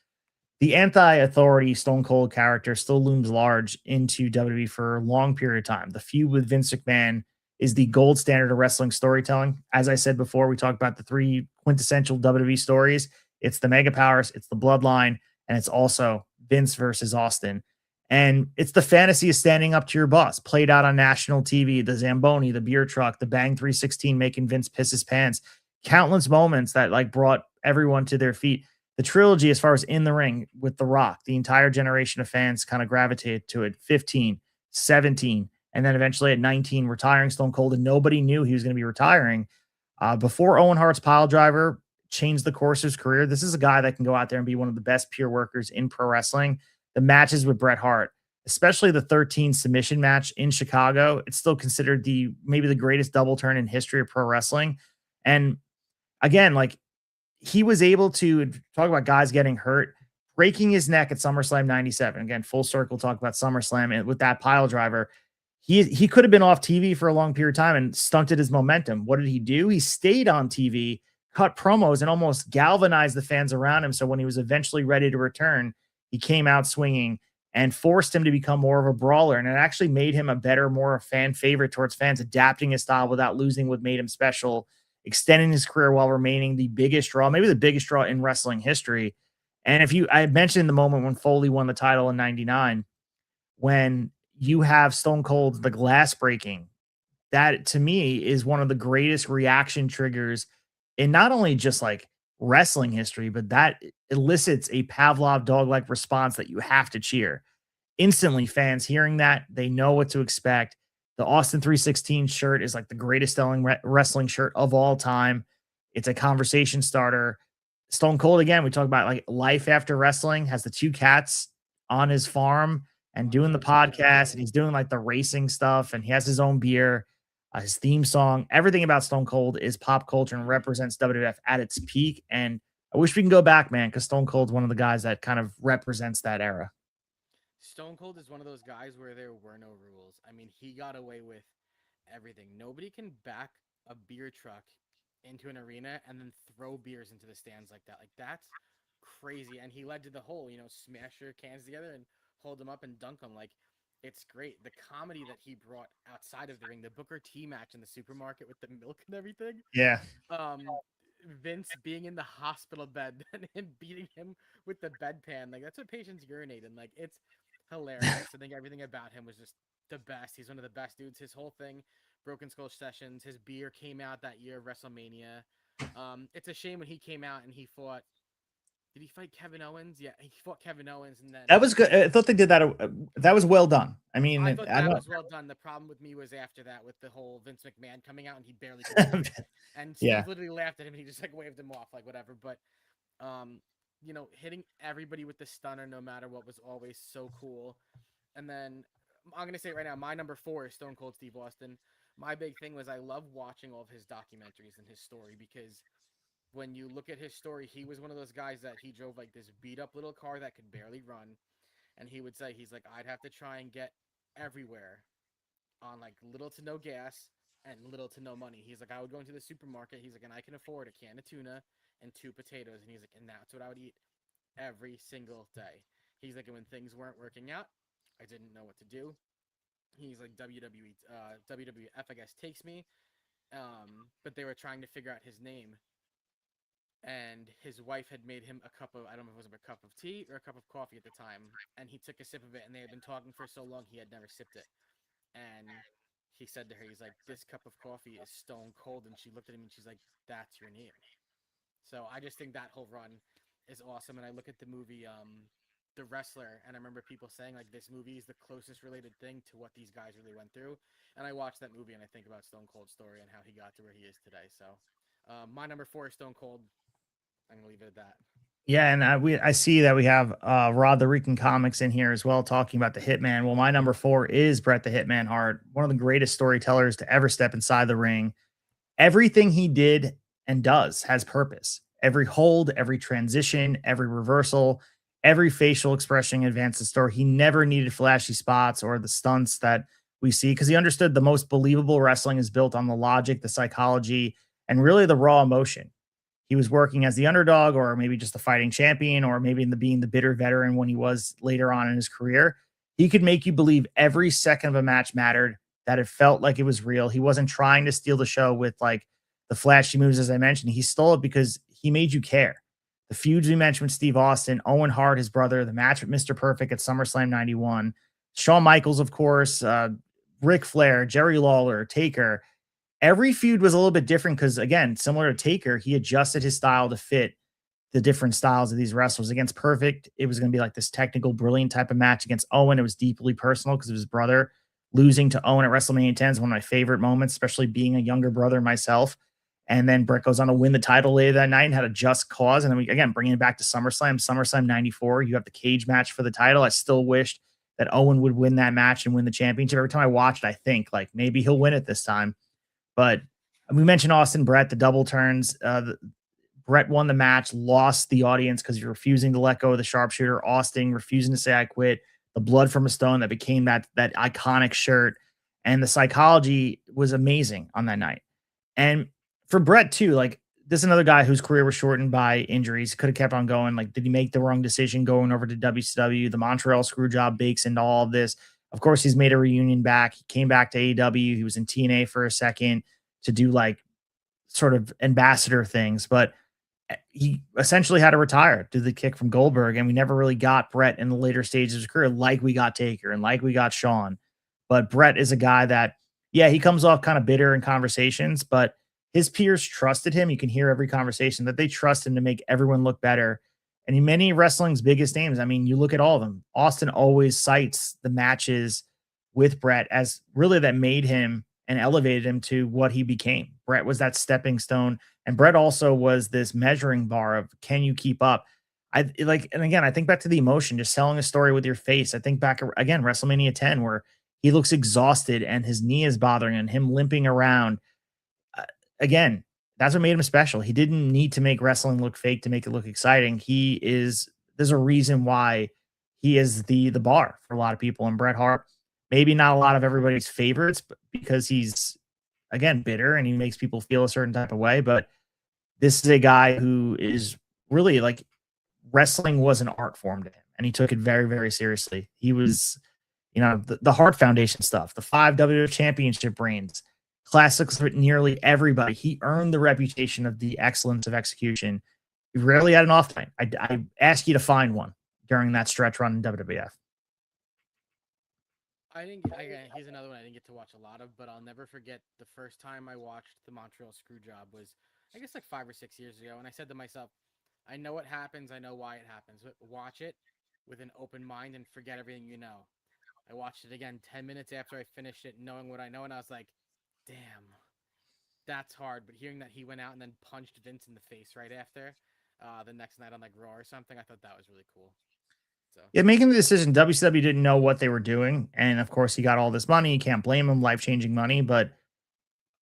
The anti-authority Stone Cold character still looms large into WWE for a long period of time. The feud with Vince McMahon is the gold standard of wrestling storytelling. As I said before, we talked about the 3 quintessential WWE stories. It's the Mega Powers, it's the Bloodline, and it's also Vince versus Austin. And it's the fantasy of standing up to your boss, played out on national TV, the Zamboni, the beer truck, the Bang 316 making Vince piss his pants. Countless moments that like brought everyone to their feet. The trilogy, as far as in the ring with The Rock, the entire generation of fans kind of gravitated to it. 15, 17, and then eventually at 19, retiring Stone Cold, and nobody knew he was going to be retiring. Before Owen Hart's pile driver changed the course of his career, this is a guy that can go out there and be one of the best pure workers in pro wrestling. The matches with Bret Hart, especially the 13 submission match in Chicago, it's still considered maybe the greatest double turn in history of pro wrestling. And again, like he was able to talk about guys getting hurt, breaking his neck at SummerSlam 97. Again, full circle talk about SummerSlam and with that pile driver. He could have been off TV for a long period of time and stunted his momentum. What did he do? He stayed on TV, cut promos, and almost galvanized the fans around him. So when he was eventually ready to return, he came out swinging and forced him to become more of a brawler. And it actually made him a better, more fan favorite towards fans, adapting his style without losing what made him special, extending his career while remaining the biggest draw, maybe the biggest draw in wrestling history. And I mentioned the moment when Foley won the title in 99, when you have Stone Cold, the glass breaking, that to me is one of the greatest reaction triggers in not only just like wrestling history, but that elicits a Pavlov dog-like response that you have to cheer. Instantly, fans hearing that, they know what to expect. The Austin 316 shirt is like the greatest selling wrestling shirt of all time. It's a conversation starter. Stone Cold, again, we talk about like life after wrestling, has the 2 cats on his farm. and doing the 100%. podcast, and he's doing like the racing stuff, and he has his own beer, his theme song. Everything about Stone Cold is pop culture and represents WWF at its peak. And I wish we can go back, man, because Stone Cold's one of the guys that kind of represents that era. Stone Cold is one of those guys where there were no rules. I mean, he got away with everything. Nobody can back a beer truck into an arena and then throw beers into the stands like that. Like that's crazy. And he led to the whole, smash your cans together and hold them up and dunk them. Like it's great. The comedy that he brought outside of the ring, the Booker T match in the supermarket with the milk and everything. Yeah. Um, Vince being in the hospital bed and him beating him with the bedpan. Like that's what patients urinate in. Like it's hilarious. I think everything about him was just the best. He's one of the best dudes. His whole thing, Broken Skull Sessions, his beer came out that year of WrestleMania. It's a shame when he came out and he fought. Did he fight Kevin Owens? Yeah, he fought Kevin Owens, and then That was good. I thought they did that. That was well done. I mean, I thought that was well done. The problem with me was after that with the whole Vince McMahon coming out and he barely could do it. And Steve Yeah. literally laughed at him and he just like waved him off, like whatever. But hitting everybody with the stunner no matter what was always so cool. And then I'm gonna say it right now, my number 4 is Stone Cold Steve Austin. My big thing was I love watching all of his documentaries and his story because when you look at his story, he was one of those guys that he drove like this beat up little car that could barely run. And he would say, he's like, I'd have to try and get everywhere on like little to no gas and little to no money. He's like, I would go into the supermarket. He's like, and I can afford a can of tuna and 2 potatoes. And he's like, and that's what I would eat every single day. He's like, and when things weren't working out, I didn't know what to do. He's like, WWF, I guess, takes me. But they were trying to figure out his name. And his wife had made him a cup of, I don't know if it was a cup of tea or a cup of coffee at the time. And he took a sip of it, and they had been talking for so long, he had never sipped it. And he said to her, he's like, this cup of coffee is stone cold. And she looked at him and she's like, that's your name. So I just think that whole run is awesome. And I look at the movie, The Wrestler, and I remember people saying, like, this movie is the closest related thing to what these guys really went through. And I watched that movie and I think about Stone Cold's story and how he got to where he is today. So my number 4 is Stone Cold. I'm gonna leave it at that. Yeah, and I see that we have Rod the Rican Comics in here as well, talking about the Hitman. Well, my number 4 is Bret the Hitman Hart, one of the greatest storytellers to ever step inside the ring. Everything he did and does has purpose. Every hold, every transition, every reversal, every facial expression advanced the story. He never needed flashy spots or the stunts that we see because he understood the most believable wrestling is built on the logic, the psychology, and really the raw emotion. He was working as the underdog or maybe just the fighting champion or maybe being the bitter veteran when he was later on in his career. He could make you believe every second of a match mattered, that it felt like it was real. He wasn't trying to steal the show with like the flashy moves, as I mentioned. He stole it because he made you care. The feuds we mentioned with Steve Austin, Owen Hart, his brother, the match with Mr. Perfect at SummerSlam 91, Shawn Michaels, of course, Ric Flair, Jerry Lawler, Taker. Every feud was a little bit different because, again, similar to Taker, he adjusted his style to fit the different styles of these wrestlers. Against Perfect, it was going to be like this technical, brilliant type of match. Against Owen, it was deeply personal because of his brother. Losing to Owen at WrestleMania 10 is one of my favorite moments, especially being a younger brother myself. And then Bret goes on to win the title later that night and had a just cause. And then again, bringing it back to SummerSlam 94, you have the cage match for the title. I still wished that Owen would win that match and win the championship. Every time I watched, I think like maybe he'll win it this time. But we mentioned Austin Bret, the double turns. Bret won the match, lost the audience because you're refusing to let go of the sharpshooter. Austin refusing to say I quit. The blood from a stone that became that iconic shirt. And the psychology was amazing on that night. And for Bret too, like this is another guy whose career was shortened by injuries. Could have kept on going. Like, did he make the wrong decision going over to WCW? The Montreal screw job bakes into all of this. Of course, he's made a reunion back. He came back to AEW. He was in TNA for a second to do like sort of ambassador things, but he essentially had to retire to the kick from Goldberg. And we never really got Bret in the later stages of his career like we got Taker and like we got Shawn. But Bret is a guy that, yeah, he comes off kind of bitter in conversations, but his peers trusted him. You can hear every conversation that they trust him to make everyone look better. And in many wrestling's biggest names, I mean, you look at all of them. Austin always cites the matches with Bret as really that made him and elevated him to what he became. Bret was that stepping stone. And Bret also was this measuring bar of, can you keep up? I like, and again, I think back to the emotion, just telling a story with your face. I think back again, WrestleMania 10, where he looks exhausted and his knee is bothering and him limping around. Uh, Again, that's what made him special. He didn't need to make wrestling look fake to make it look exciting. There's a reason why he is the bar for a lot of people. And Bret Hart, maybe not a lot of everybody's favorites, but because he's again bitter and he makes people feel a certain type of way. But this is a guy who is really like, wrestling was an art form to him, and he took it very, very seriously. He was, the Hart Foundation stuff, the 5 WWF Championship reigns, classics with nearly everybody. He earned the reputation of the excellence of execution. He rarely had an off time. I ask you to find one during that stretch run in WWF. I think he's another one I didn't get to watch a lot of, but I'll never forget the first time I watched the Montreal Screwjob was, I guess, like 5 or 6 years ago, and I said to myself, I know what happens, I know why it happens, but watch it with an open mind and forget everything you know. I watched it again 10 minutes after I finished it, knowing what I know, and I was like, damn, that's hard. But hearing that he went out and then punched Vince in the face right after, the next night on like Raw or something, I thought that was really cool. So Yeah, making the decision, WCW didn't know what they were doing. And of course, he got all this money. You can't blame him, life changing money, but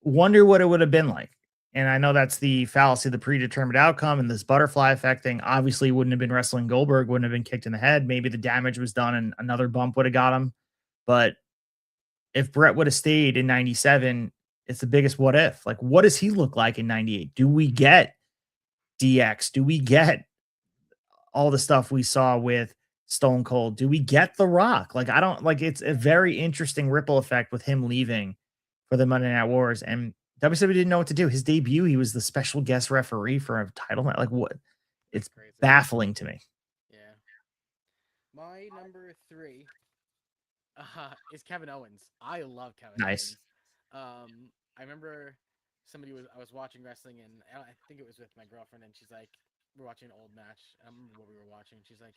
wonder what it would have been like. And I know that's the fallacy of the predetermined outcome and this butterfly effect thing. Obviously, wouldn't have been wrestling Goldberg, wouldn't have been kicked in the head. Maybe the damage was done and another bump would have got him. But if Brett would have stayed in 97, it's the biggest what if. Like, what does he look like in 98? Do we get DX? Do we get all the stuff we saw with Stone Cold? Do we get The Rock? Like, I don't like, it's a very interesting ripple effect with him leaving for the Monday Night Wars. And WCW didn't know what to do. His debut, he was the special guest referee for a title match. Like, what? It's crazy. baffling to me. Yeah. My number 3 is Kevin Owens. I love Kevin Nice. Owens. I remember I was watching wrestling, and I think it was with my girlfriend, and she's like, we're watching an old match. I don't remember what we were watching. She's like,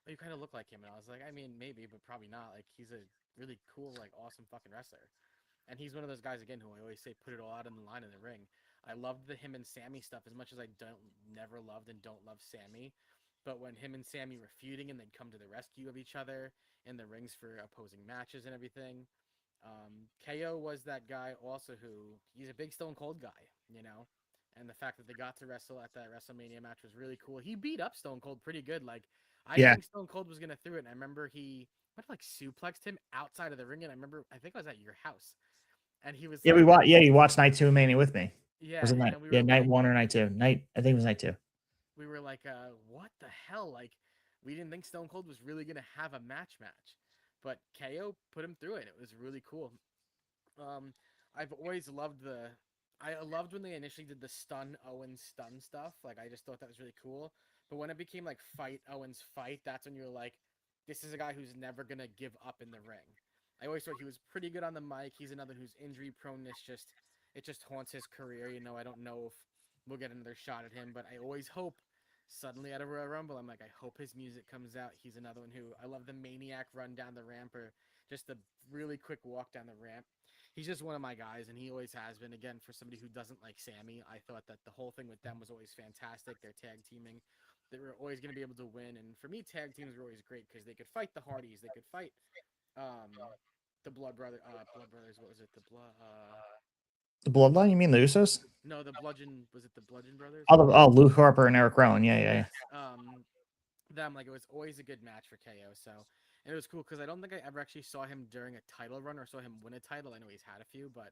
oh, you kind of look like him. And I was like, I mean, maybe, but probably not. Like, he's a really cool, like, awesome fucking wrestler. And he's one of those guys, again, who I always say put it all out in the line in the ring. I loved the him and Sammy stuff as much as I never loved and don't love Sammy. But when him and Sammy were feuding and they'd come to the rescue of each other in the rings for opposing matches and everything, KO was that guy also who, he's a big Stone Cold guy, you know? And the fact that they got to wrestle at that WrestleMania match was really cool. He beat up Stone Cold pretty good. Like, I didn't Yeah. think Stone Cold was going to through it. And I remember he like suplexed him outside of the ring. And I think I was at your house. And he was Yeah, like, you watched night 2 of Mania with me. yeah. Was it And night? then we Yeah, were night like, 1 or night 2. I think it was night 2. we were like, what the hell? Like, we didn't think Stone Cold was really going to have a match. But KO put him through it. It was really cool. I've always loved I loved when they initially did the stun Owens stun stuff. Like, I just thought that was really cool. But when it became like fight Owens fight, that's when you're like, this is a guy who's never gonna give up in the ring. I always thought he was pretty good on the mic. He's another whose injury proneness just haunts his career. You know, I don't know if we'll get another shot at him, but I always hope suddenly at a Royal Rumble, I'm like, I hope his music comes out. He's another one who I love the maniac run down the ramp or just the really quick walk down the ramp. He's just one of my guys, and he always has been. Again, for somebody who doesn't like Sammy, I thought that the whole thing with them was always fantastic. Their tag teaming, they were always going to be able to win. And for me, tag teams were always great because they could fight the Hardys, they could fight the Blood Brothers. What was it? The Bloodline? You mean the Usos? No, the Bludgeon. Was it the Bludgeon Brothers? Luke Harper and Eric Rowan. Yeah. Them, like, it was always a good match for KO. So, and it was cool because I don't think I ever actually saw him during a title run or saw him win a title. I know he's had a few, but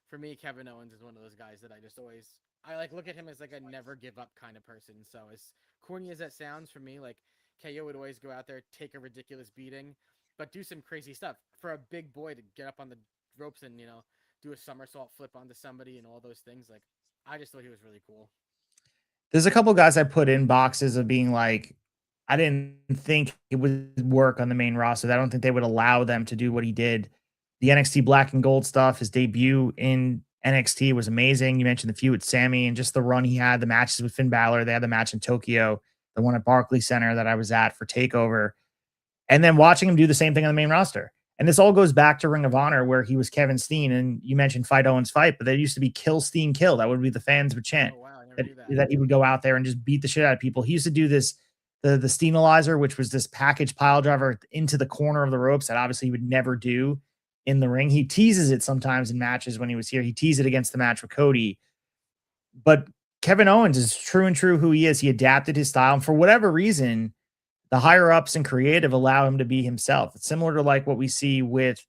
for me, Kevin Owens is one of those guys that I like look at him as like a never give up kind of person. So as corny as that sounds, for me, like, KO would always go out there, take a ridiculous beating, but do some crazy stuff for a big boy to get up on the ropes and, do a somersault flip onto somebody and all those things. Like, I just thought he was really cool. There's a couple guys I put in boxes of being like, I didn't think it would work on the main roster. I don't think they would allow them to do what he did. The NXT Black and Gold stuff, his debut in NXT was amazing. You mentioned the feud with Sammy and just the run he had, the matches with Finn Balor. They had the match in Tokyo, the one at Barclays Center that I was at for TakeOver. And then watching him do the same thing on the main roster. And this all goes back to Ring of Honor, where he was Kevin Steen. And you mentioned Fight Owens fight, but there used to be Kill Steen Kill. That would be the fans would chant. Oh, wow, I never That, knew that. that he would go out there and just beat the shit out of people. He used to do this the steamalizer, which was this package pile driver into the corner of the ropes that obviously he would never do in the ring. He teases it sometimes in matches when he was here. He teased it against the match with Cody, but Kevin Owens is true and true who he is. He adapted his style, and for whatever reason, the higher ups and creative allow him to be himself. It's similar to like what we see with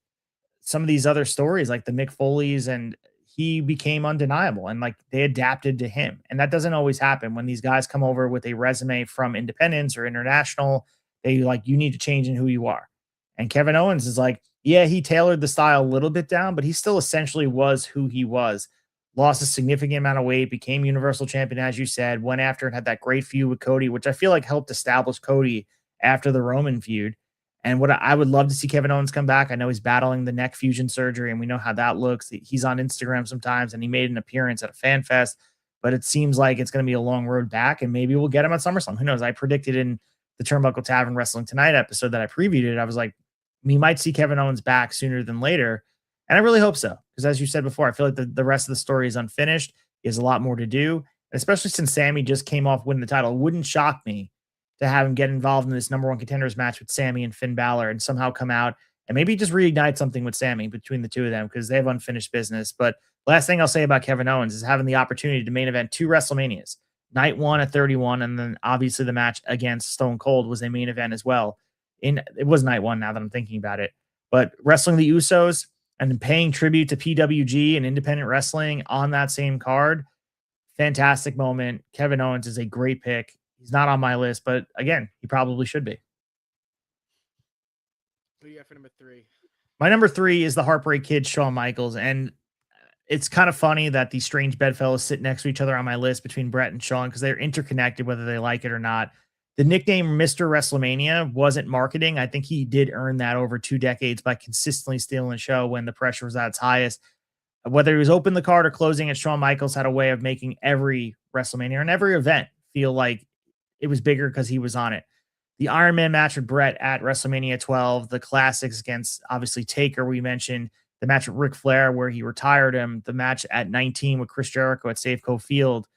some of these other stories, like the Mick Foley's, and he became undeniable and like they adapted to him. And that doesn't always happen when these guys come over with a resume from independence or international. They like, you need to change in who you are. And Kevin Owens is like, yeah, he tailored the style a little bit down, but he still essentially was who he was. Lost a significant amount of weight, became Universal Champion, as you said, went after and had that great feud with Cody, which I feel like helped establish Cody after the Roman feud. And what I would love to see Kevin Owens come back. I know he's battling the neck fusion surgery, and we know how that looks. He's on Instagram sometimes, and he made an appearance at a fan fest, but it seems like it's going to be a long road back, and maybe we'll get him at SummerSlam. Who knows? I predicted in the Turnbuckle Tavern Wrestling Tonight episode that I previewed it. I was like, we might see Kevin Owens back sooner than later. And I really hope so, because as you said before, I feel like the rest of the story is unfinished. He has a lot more to do, especially since Sammy just came off winning the title. It wouldn't shock me to have him get involved in this number one contenders match with Sammy and Finn Balor and somehow come out and maybe just reignite something with Sammy between the two of them, because they have unfinished business. But last thing I'll say about Kevin Owens is having the opportunity to main event 2 WrestleManias. Night 1 at 31, and then obviously the match against Stone Cold was a main event as well. It was night 1 now that I'm thinking about it. But wrestling the Usos and paying tribute to PWG and independent wrestling on that same card, fantastic moment. Kevin Owens is a great pick. He's not on my list, but again, he probably should be. Who you got for number 3? My number 3 is the Heartbreak Kid, Shawn Michaels. And it's kind of funny that these strange bedfellows sit next to each other on my list between Brett and Shawn, because they're interconnected, whether they like it or not. The nickname Mr. WrestleMania wasn't marketing. I think he did earn that over 2 decades by consistently stealing the show when the pressure was at its highest. Whether he was open the card or closing it, Shawn Michaels had a way of making every WrestleMania and every event feel like it was bigger because he was on it. The Iron Man match with Brett at WrestleMania 12, the classics against obviously Taker, we mentioned the match with Ric Flair where he retired him, the match at 19 with Chris Jericho at Safeco Field,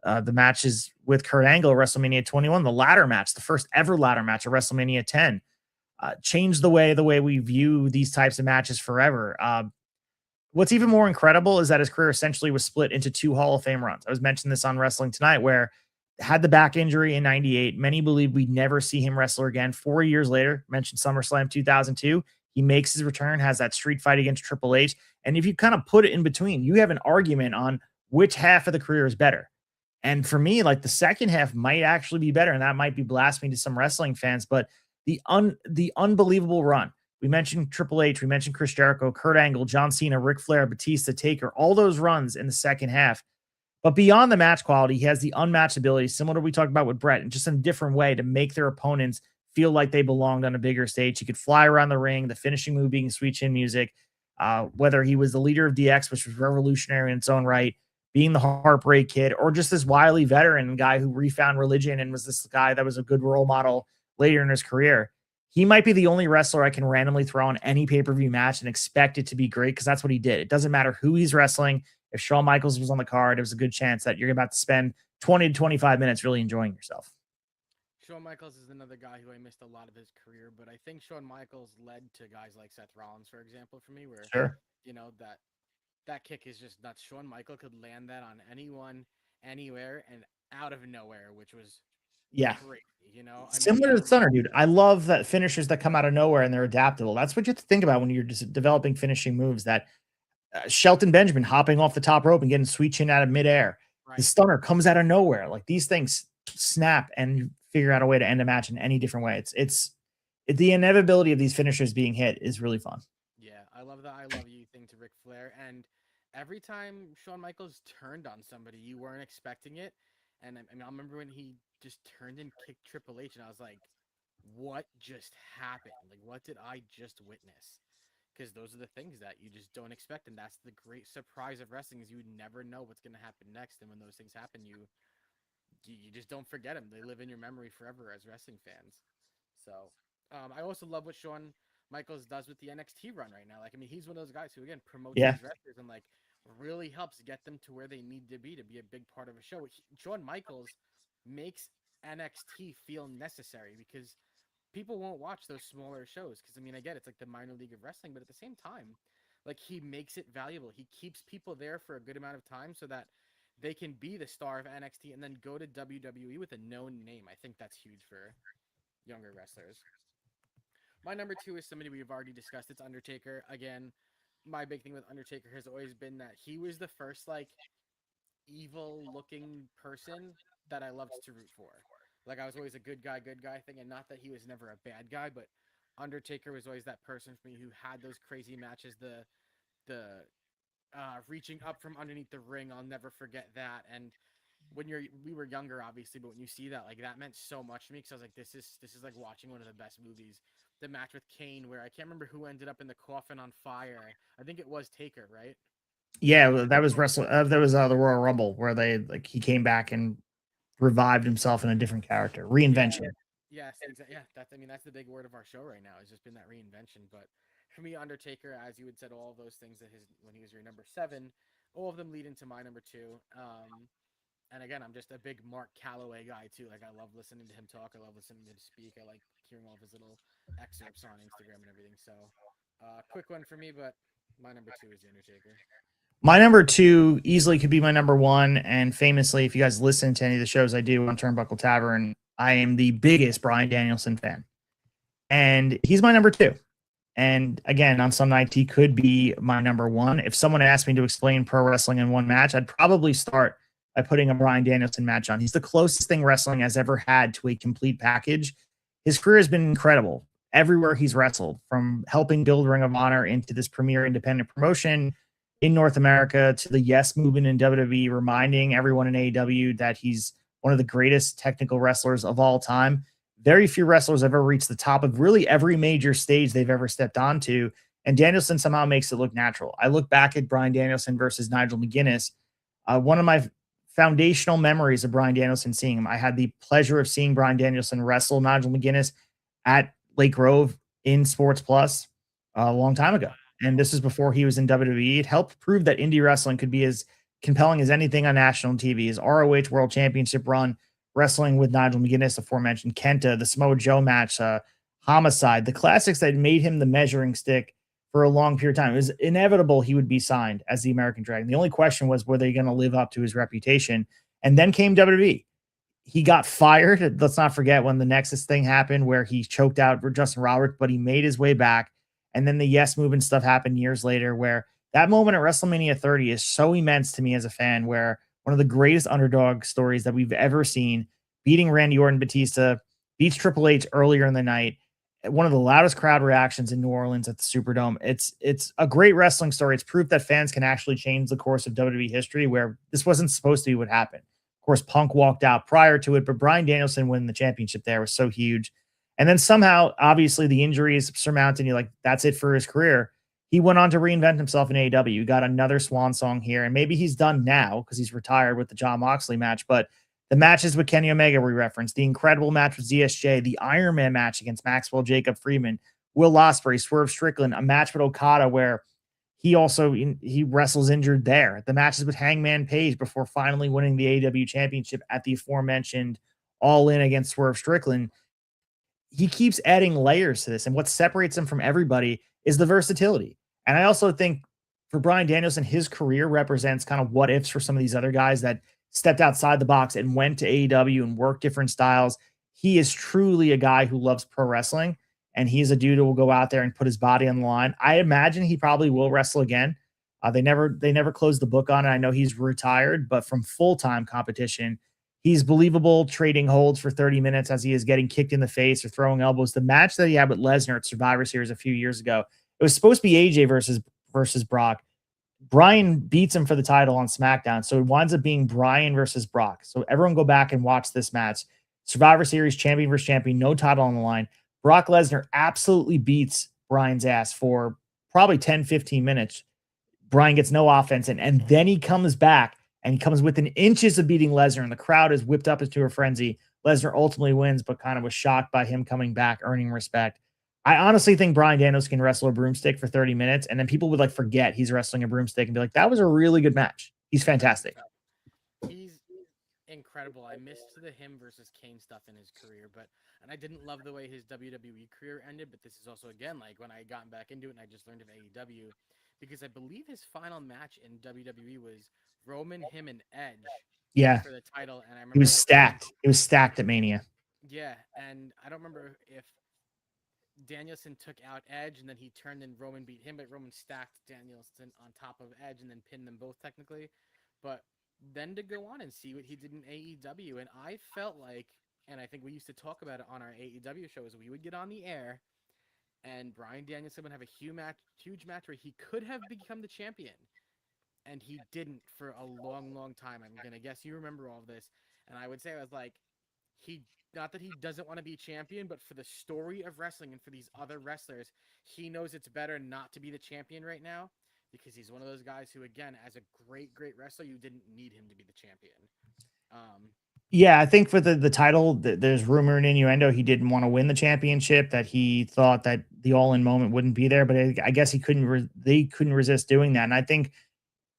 the matches with Kurt Angle at WrestleMania 21, the ladder match, the first ever ladder match at WrestleMania 10, changed the way we view these types of matches forever. What's even more incredible is that his career essentially was split into 2 Hall of Fame runs. I was mentioning this on Wrestling Tonight, where had the back injury in 98. Many believe we'd never see him wrestle again. 4 years later, mentioned SummerSlam 2002, he makes his return, has that street fight against Triple H. And if you kind of put it in between, you have an argument on which half of the career is better. And for me, like the second half might actually be better. And that might be blasphemy to some wrestling fans, but the unbelievable run. We mentioned Triple H, we mentioned Chris Jericho, Kurt Angle, John Cena, Ric Flair, Batista, Taker, all those runs in the second half. But beyond the match quality, he has the unmatched ability, similar to what we talked about with Brett, and just in a different way to make their opponents feel like they belonged on a bigger stage. He could fly around the ring, the finishing move being sweet chin music, whether he was the leader of DX, which was revolutionary in its own right, being the Heartbreak Kid, or just this wily veteran guy who refound religion and was this guy that was a good role model later in his career. He might be the only wrestler I can randomly throw on any pay-per-view match and expect it to be great, because that's what he did. It doesn't matter who he's wrestling. If Shawn Michaels was on the card, it was a good chance that you're about to spend 20 to 25 minutes really enjoying yourself. Shawn Michaels is another guy who I missed a lot of his career, but I think Shawn Michaels led to guys like Seth Rollins, for example, for me, where, Sure. you know, that kick is just nuts. Shawn Michaels could land that on anyone, anywhere, and out of nowhere, which was crazy, you know? Similar to the Thunder, dude. I love that finishers that come out of nowhere and they're adaptable. That's what you have to think about when you're just developing finishing moves, that Shelton Benjamin hopping off the top rope and getting sweet chin out of midair. Right. The stunner comes out of nowhere. Like these things snap and you figure out a way to end a match in any different way. It's the inevitability of these finishers being hit is really fun. Yeah, I love the I love you thing to Ric Flair. And every time Shawn Michaels turned on somebody, you weren't expecting it. And I mean, I remember when he just turned and kicked Triple H, and I was like, what just happened? Like, what did I just witness? Because those are the things that you just don't expect, and that's the great surprise of wrestling, is you never know what's going to happen next, and when those things happen, you just don't forget them. They live in your memory forever as wrestling fans. So I also love what Shawn Michaels does with the NXT run right now. Like, I mean, he's one of those guys who, again, promotes these wrestlers and, like, really helps get them to where they need to be a big part of a show. Shawn Michaels makes NXT feel necessary because people won't watch those smaller shows. Because I mean, I get it's like the minor league of wrestling, but at the same time, like he makes it valuable. He keeps people there for a good amount of time so that they can be the star of NXT and then go to WWE with a known name. I think that's huge for younger wrestlers. My number two is somebody we've already discussed. It's Undertaker. Again, my big thing with Undertaker has always been that he was the first like evil looking person that I loved to root for. Like I was always a good guy thing, and not that he was never a bad guy, but Undertaker was always that person for me who had those crazy matches, the reaching up from underneath the ring. I'll never forget that. And when we were younger, obviously, but when you see that, like that meant so much to me because I was like, this is like watching one of the best movies. The match with Kane, where I can't remember who ended up in the coffin on fire. I think it was Taker, right? Yeah, that was that was the Royal Rumble where they like he came back and revived himself in a different character, reinvention. Yes, exactly. Yeah, that's I mean that's the big word of our show right now. It's just been that reinvention. But for me, Undertaker, as you had said, all of those things that his when he was your number seven, all of them lead into my number two. And again, I'm just a big Mark Calloway guy too. Like I love listening to him talk. I love listening to him speak. I like hearing all of his little excerpts on Instagram and everything. So, quick one for me, but my number two is the Undertaker. My number two easily could be my number one. And famously, if you guys listen to any of the shows I do on Turnbuckle Tavern, I am the biggest Bryan Danielson fan. And he's my number two. And again, on some nights, he could be my number one. If someone asked me to explain pro wrestling in one match, I'd probably start by putting a Bryan Danielson match on. He's the closest thing wrestling has ever had to a complete package. His career has been incredible everywhere he's wrestled, from helping build Ring of Honor into this premier independent promotion in North America to the Yes movement in WWE, reminding everyone in AEW that he's one of the greatest technical wrestlers of all time. Very few wrestlers have ever reached the top of really every major stage they've ever stepped onto. And Danielson somehow makes it look natural. I look back at Bryan Danielson versus Nigel McGuinness. One of my foundational memories of Bryan Danielson seeing him. I had the pleasure of seeing Bryan Danielson wrestle Nigel McGuinness at Lake Grove in Sports Plus a long time ago. And this is before he was in WWE. It helped prove that indie wrestling could be as compelling as anything on national TV. His ROH World Championship run, wrestling with Nigel McGuinness, aforementioned Kenta, the Samoa Joe match, Homicide, the classics that made him the measuring stick for a long period of time. It was inevitable he would be signed as the American Dragon. The only question was, were they going to live up to his reputation? And then came WWE. He got fired. Let's not forget when the Nexus thing happened where he choked out Justin Roberts, but he made his way back. And then the Yes movement stuff happened years later, where that moment at WrestleMania 30 is so immense to me as a fan, where one of the greatest underdog stories that we've ever seen, beating Randy Orton, Batista, beats Triple H earlier in the night, one of the loudest crowd reactions in New Orleans at the Superdome. It's a great wrestling story. It's proof that fans can actually change the course of WWE history, where this wasn't supposed to be what happened. Of course, Punk walked out prior to it, but Bryan Danielson winning the championship there was so huge. And then somehow, obviously, the injuries surmounted. You're like, that's it for his career. He went on to reinvent himself in AEW. He got another swan song here, and maybe he's done now because he's retired with the Jon Moxley match. But the matches with Kenny Omega we referenced, the incredible match with ZSJ, the Iron Man match against Maxwell Jacob Friedman, Will Ospreay, Swerve Strickland, a match with Okada where he wrestles injured there. The matches with Hangman Page before finally winning the AEW championship at the aforementioned All In against Swerve Strickland. He keeps adding layers to this, and what separates him from everybody is the versatility. And I also think for Bryan Danielson, his career represents kind of what ifs for some of these other guys that stepped outside the box and went to AEW and worked different styles. He is truly a guy who loves pro wrestling, and he's a dude who will go out there and put his body on the line. I imagine he probably will wrestle again. They never closed the book on it. I know he's retired, but from full-time competition, he's believable trading holds for 30 minutes as he is getting kicked in the face or throwing elbows. The match that he had with Lesnar at Survivor Series a few years ago, it was supposed to be AJ versus Brock. Bryan beats him for the title on SmackDown, so it winds up being Bryan versus Brock. So everyone go back and watch this match. Survivor Series champion versus champion, no title on the line. Brock Lesnar absolutely beats Bryan's ass for probably 10, 15 minutes. Bryan gets no offense in, and then he comes back, and he comes within inches of beating Lesnar, and the crowd is whipped up into a frenzy. Lesnar ultimately wins, but kind of was shocked by him coming back, earning respect. I honestly think Bryan Danielson can wrestle a broomstick for 30 minutes, and then people would like forget he's wrestling a broomstick and be like, that was a really good match. He's fantastic. He's incredible. I missed the him versus Kane stuff in his career, and I didn't love the way his WWE career ended. But this is also again like when I got back into it and I just learned of AEW, because I believe his final match in WWE was Roman, him, and Edge Yeah, for the title. And I he remember was like stacked. He was stacked at Mania. yeah, and I don't remember if Danielson took out Edge and then he turned and Roman beat him, but Roman stacked Danielson on top of Edge and then pinned them both technically. But then to go on and see what he did in AEW, and I felt like, and I think we used to talk about it on our AEW shows, we would get on the air and Bryan Danielson would have a huge match where he could have become the champion, and he didn't for a long, long time. I'm gonna guess you remember all of this, and I would say I was like, he not that he doesn't want to be champion, but for the story of wrestling and for these other wrestlers, he knows it's better not to be the champion right now because he's one of those guys who, again, as a great wrestler, you didn't need him to be the champion. Um, Yeah, I think for the title, there's rumor and innuendo he didn't want to win the championship. That he thought that the All In moment wouldn't be there, but I guess he couldn't. They couldn't resist doing that, and I think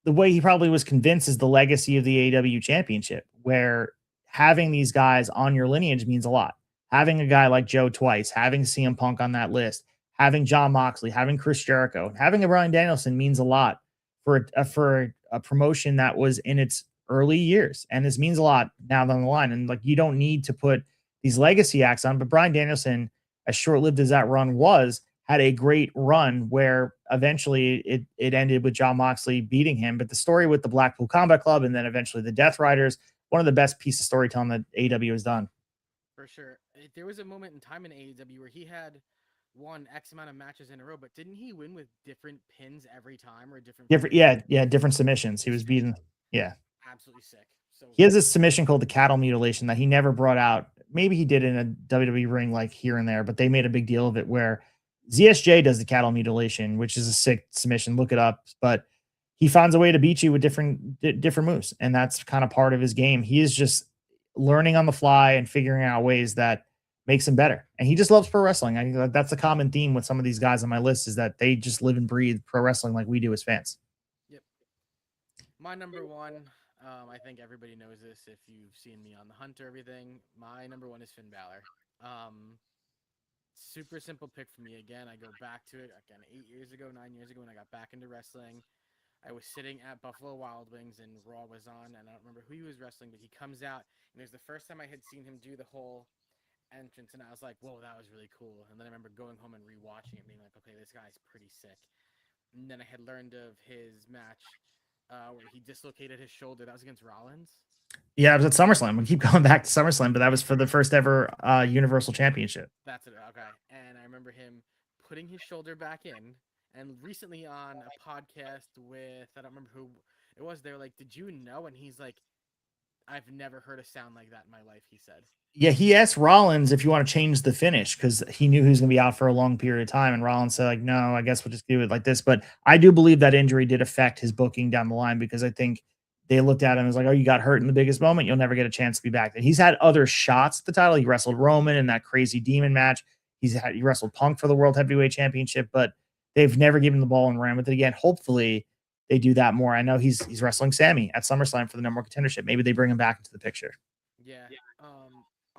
the way he probably was convinced is the legacy of the AEW championship, where having these guys on your lineage means a lot. Having a guy like Joe Twice, having CM Punk on that list, having John Moxley, having Chris Jericho, having a Bryan Danielson means a lot for a promotion that was in its early years. And this means a lot now down the line. And like, you don't need to put these legacy acts on, but Bryan Danielson, as short lived as that run was, had a great run where eventually it ended with John Moxley beating him. But the story with the Blackpool Combat Club and then eventually the Death Riders, one of the best pieces of storytelling that AEW has done. for sure. There was a moment in time in AEW where he had won X amount of matches in a row, but didn't he win with different pins every time or different Different, finishes? yeah, different submissions. He was beaten. Yeah. Absolutely sick. So He has a submission called the cattle mutilation that he never brought out. Maybe he did in a WWE ring like here and there, but they made a big deal of it where ZSJ does the cattle mutilation, which is a sick submission. Look it up. But he finds a way to beat you with different moves. And that's kind of part of his game. He is just learning on the fly and figuring out ways that makes him better. And he just loves pro wrestling. I think that's a common theme with some of these guys on my list is that they just live and breathe pro wrestling like we do as fans. yep. My number one, I think everybody knows this if you've seen me on The Hunt or everything. My number one is Finn Balor. Super simple pick for me. Again, I go back to it again 8 years ago, 9 years ago when I got back into wrestling. I was sitting at Buffalo Wild Wings and Raw was on, and I don't remember who he was wrestling, but he comes out, and it was the first time I had seen him do the whole entrance, and I was like, whoa, that was really cool. And then I remember going home and rewatching it, being like, okay, this guy's pretty sick. And then I had learned of his match where he dislocated his shoulder. That was against Rollins. Yeah, it was at SummerSlam. We keep going back to SummerSlam, but that was for the first ever Universal Championship. That's it. Okay. And I remember him putting his shoulder back in. And recently on a podcast with, I don't remember who it was, they were like, did you know? And he's like, I've never heard a sound like that in my life, he said. Yeah, he asked Rollins if you want to change the finish because he knew he was going to be out for a long period of time. And Rollins said, like, no, I guess we'll just do it like this. But I do believe that injury did affect his booking down the line because I think they looked at him as like, oh, you got hurt in the biggest moment. You'll never get a chance to be back. And he's had other shots at the title. He wrestled Roman in that crazy demon match. He wrestled Punk for the World Heavyweight Championship, but they've never given the ball and ran with it again. Hopefully they do that more. I know he's wrestling Sammy at SummerSlam for the number one contendership. Maybe they bring him back into the picture. Yeah.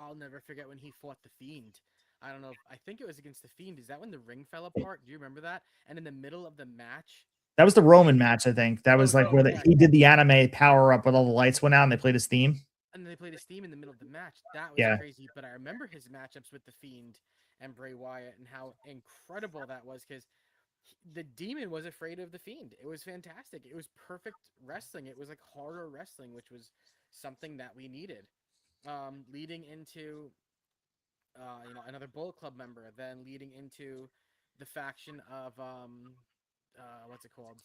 I'll never forget when he fought the Fiend. I don't know. I think it was against the Fiend. Is that when the ring fell apart? Do you remember that? And in the middle of the match, That was the Roman match, I think. That was like where yeah. he did the anime power up with all the lights went out and they played his theme. And they played his theme in the middle of the match. That was Yeah. crazy. But I remember his matchups with the Fiend and Bray Wyatt and how incredible that was because the Demon was afraid of the Fiend. It was fantastic. It was perfect wrestling. It was like horror wrestling, which was something that we needed. Leading into another Bullet Club member, then leading into the faction of what's it called?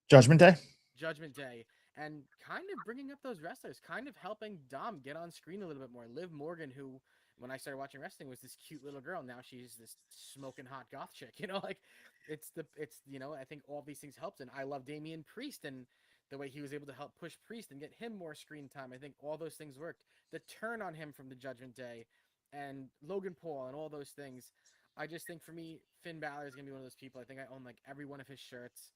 Judgment Day. Judgment Day, and kind of bringing up those wrestlers, kind of helping Dom get on screen a little bit more. Liv Morgan, who when I started watching wrestling was this cute little girl, now she's this smoking hot goth chick. Like it's I think all these things helped, and I love Damian Priest and the way he was able to help push Priest and get him more screen time. I think all those things worked. The turn on him from the Judgment Day and Logan Paul and all those things. I just think for me, Finn Balor is gonna be one of those people. I think I own like every one of his shirts.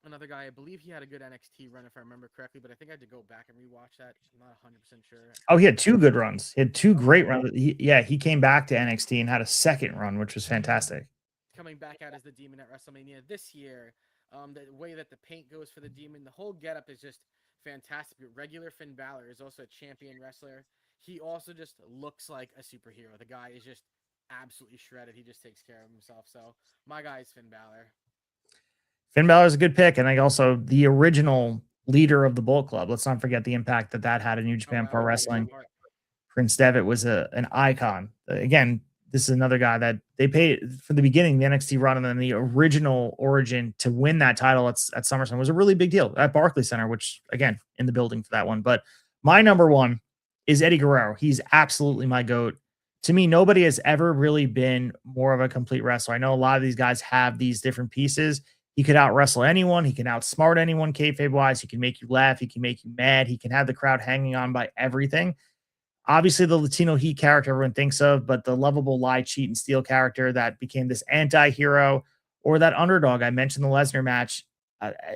Another guy, I believe he had a good NXT run if I remember correctly, but I think I had to go back and rewatch that. I'm not 100% sure. Oh, he had 2 good runs. He had 2 great Okay. runs. He came back to NXT and had a second run, which was fantastic. Coming back out as the Demon at WrestleMania this year, the way that the paint goes for the Demon, the whole getup is just fantastic. Regular Finn Balor is also a champion wrestler. He also just looks like a superhero. The guy is just absolutely shredded. He just takes care of himself. So my guy is Finn Balor. Finn Balor is a good pick, and I also the original leader of the Bullet Club. Let's not forget the impact that that had in New Oh, Japan I Pro always forget Wrestling. that part. Prince Devitt was an icon. Again, this is another guy that they paid from the beginning, the NXT run, and then the original origin to win that title at SummerSlam was a really big deal at Barclays Center, which again in the building for that one. But my number one is Eddie Guerrero. He's absolutely my goat. To me, nobody has ever really been more of a complete wrestler. I know a lot of these guys have these different pieces. He could out wrestle anyone. He can outsmart anyone, kayfabe wise. He can make you laugh. He can make you mad. He can have the crowd hanging on by everything. Obviously, the Latino Heat character everyone thinks of, but the lovable lie, cheat, and steal character that became this anti-hero, or that underdog I mentioned, the Lesnar match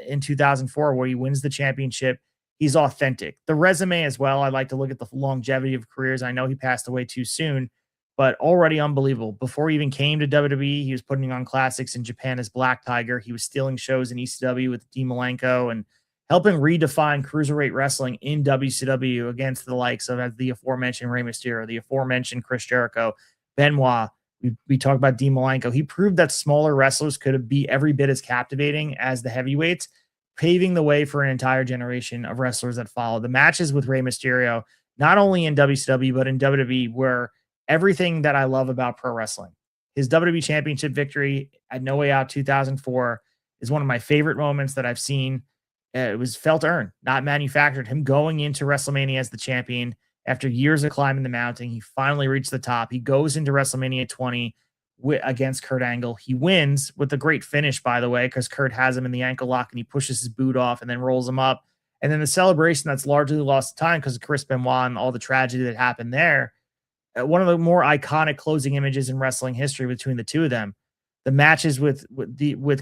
in 2004 where he wins the championship. He's authentic. The resume as well. I like to look at the longevity of careers. I know he passed away too soon, but already unbelievable. Before he even came to WWE, he was putting on classics in Japan as Black Tiger. He was stealing shows in ECW with Dean Malenko and helping redefine cruiserweight wrestling in WCW against the likes of, as the aforementioned Rey Mysterio, the aforementioned Chris Jericho, Benoit. We talked about Dean Malenko. He proved that smaller wrestlers could be every bit as captivating as the heavyweights, paving the way for an entire generation of wrestlers that followed. The matches with Rey Mysterio, not only in WCW, but in WWE, were everything that I love about pro wrestling. His WWE Championship victory at No Way Out 2004 is one of my favorite moments that I've seen. It was felt earned, not manufactured. Him going into WrestleMania as the champion after years of climbing the mountain, he finally reached the top. He goes into WrestleMania 20 against Kurt Angle. He wins with a great finish, by the way, because Kurt has him in the ankle lock and he pushes his boot off and then rolls him up. And then the celebration that's largely lost time because of Chris Benoit and all the tragedy that happened there. One of the more iconic closing images in wrestling history between the two of them. The matches with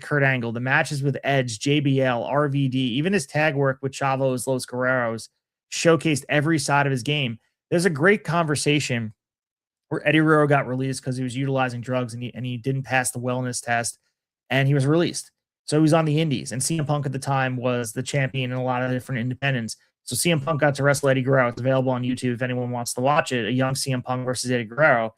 Kurt Angle, the matches with Edge, JBL, RVD, even his tag work with Chavo's Los Guerreros showcased every side of his game. There's a great conversation where Eddie Guerrero got released because he was utilizing drugs and he didn't pass the wellness test and he was released. So he was on the indies, and CM Punk at the time was the champion in a lot of different independents. So CM Punk got to wrestle Eddie Guerrero. It's available on YouTube if anyone wants to watch it. A young CM Punk versus Eddie Guerrero.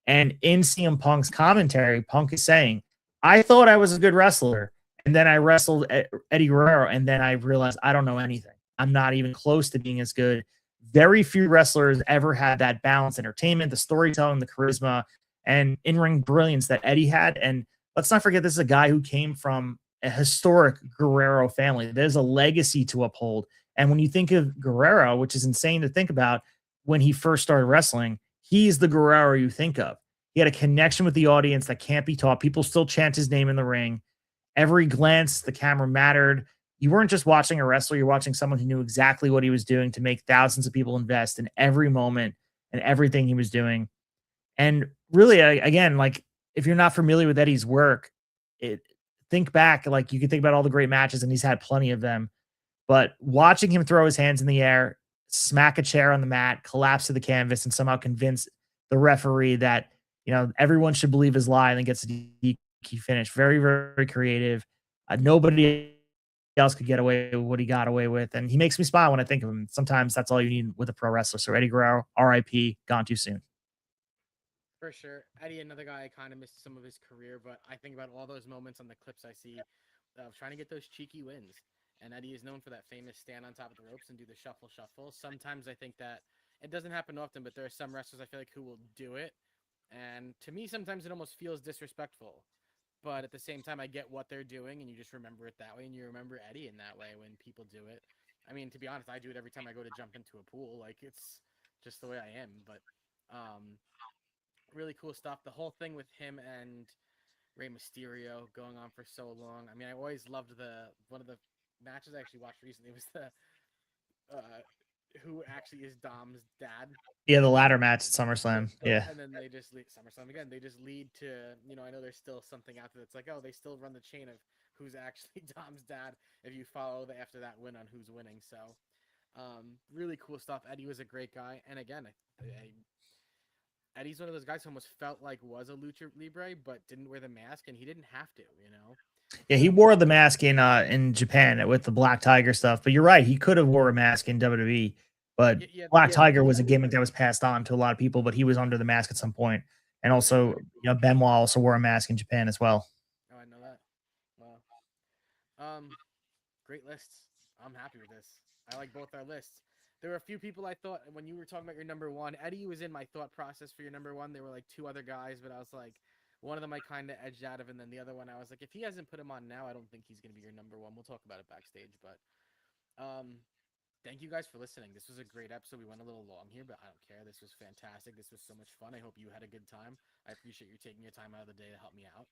And in CM Punk's commentary, Punk is saying, I thought I was a good wrestler. And then I wrestled Eddie Guerrero. And then I realized I don't know anything. I'm not even close to being as good. Very few wrestlers ever had that balance, entertainment, the storytelling, the charisma, and in-ring brilliance that Eddie had. And let's not forget, this is a guy who came from a historic Guerrero family. There's a legacy to uphold. And when you think of Guerrero, which is insane to think about, when he first started wrestling, he's the Guerrero you think of. He had a connection with the audience that can't be taught. People still chant his name in the ring. Every glance, the camera mattered. You weren't just watching a wrestler, you're watching someone who knew exactly what he was doing to make thousands of people invest in every moment and everything he was doing. And really, again, like if you're not familiar with Eddie's work, think back, like you can think about all the great matches, and he's had plenty of them. But watching him throw his hands in the air, smack a chair on the mat, collapse to the canvas, and somehow convince the referee that everyone should believe his lie and then gets a DQ finish. Very, very creative. Nobody else could get away with what he got away with, and he makes me smile when I think of him. Sometimes that's all you need with a pro wrestler. So Eddie Guerrero, R.I.P. Gone too soon. For sure. Eddie, another guy I kind of missed some of his career, but I think about all those moments on the clips I see of trying to get those cheeky wins. And Eddie is known for that famous stand on top of the ropes and do the shuffle shuffle. Sometimes I think that it doesn't happen often, but there are some wrestlers I feel like who will do it. And to me, sometimes it almost feels disrespectful. But at the same time, I get what they're doing, and you just remember it that way, and you remember Eddie in that way when people do it. I mean, to be honest, I do it every time I go to jump into a pool. Like, it's just the way I am. But really cool stuff. The whole thing with him and Rey Mysterio going on for so long. I mean, I always loved one of the matches I actually watched recently was the who actually is Dom's dad. Yeah, the ladder match at SummerSlam. Yeah. And then they just lead SummerSlam again. They just lead to, I know there's still something out there that's like, oh, they still run the chain of who's actually Dom's dad. If you follow after that win on who's winning, so really cool stuff. Eddie was a great guy, and again, Eddie's one of those guys who almost felt like was a lucha libre, but didn't wear the mask, and he didn't have to, you know. Yeah, he wore the mask in Japan with the Black Tiger stuff, but you're right, he could have wore a mask in WWE, but Yeah, Black yeah, Tiger was a gimmick that was passed on to a lot of people, but he was under the mask at some point. And also, Benoit also wore a mask in Japan as well. Oh, I know that. Wow. Great lists. I'm happy with this. I like both our lists. There were a few people I thought when you were talking about your number one. Eddie was in my thought process for your number one. There were like two other guys, but I was like, one of them I kind of edged out of, and then the other one I was like, if he hasn't put him on now, I don't think he's gonna be your number one. We'll talk about it backstage, but thank you guys for listening. This was a great episode. We went a little long here, but I don't care. This was fantastic. This was so much fun. I hope you had a good time. I appreciate you taking your time out of the day to help me out.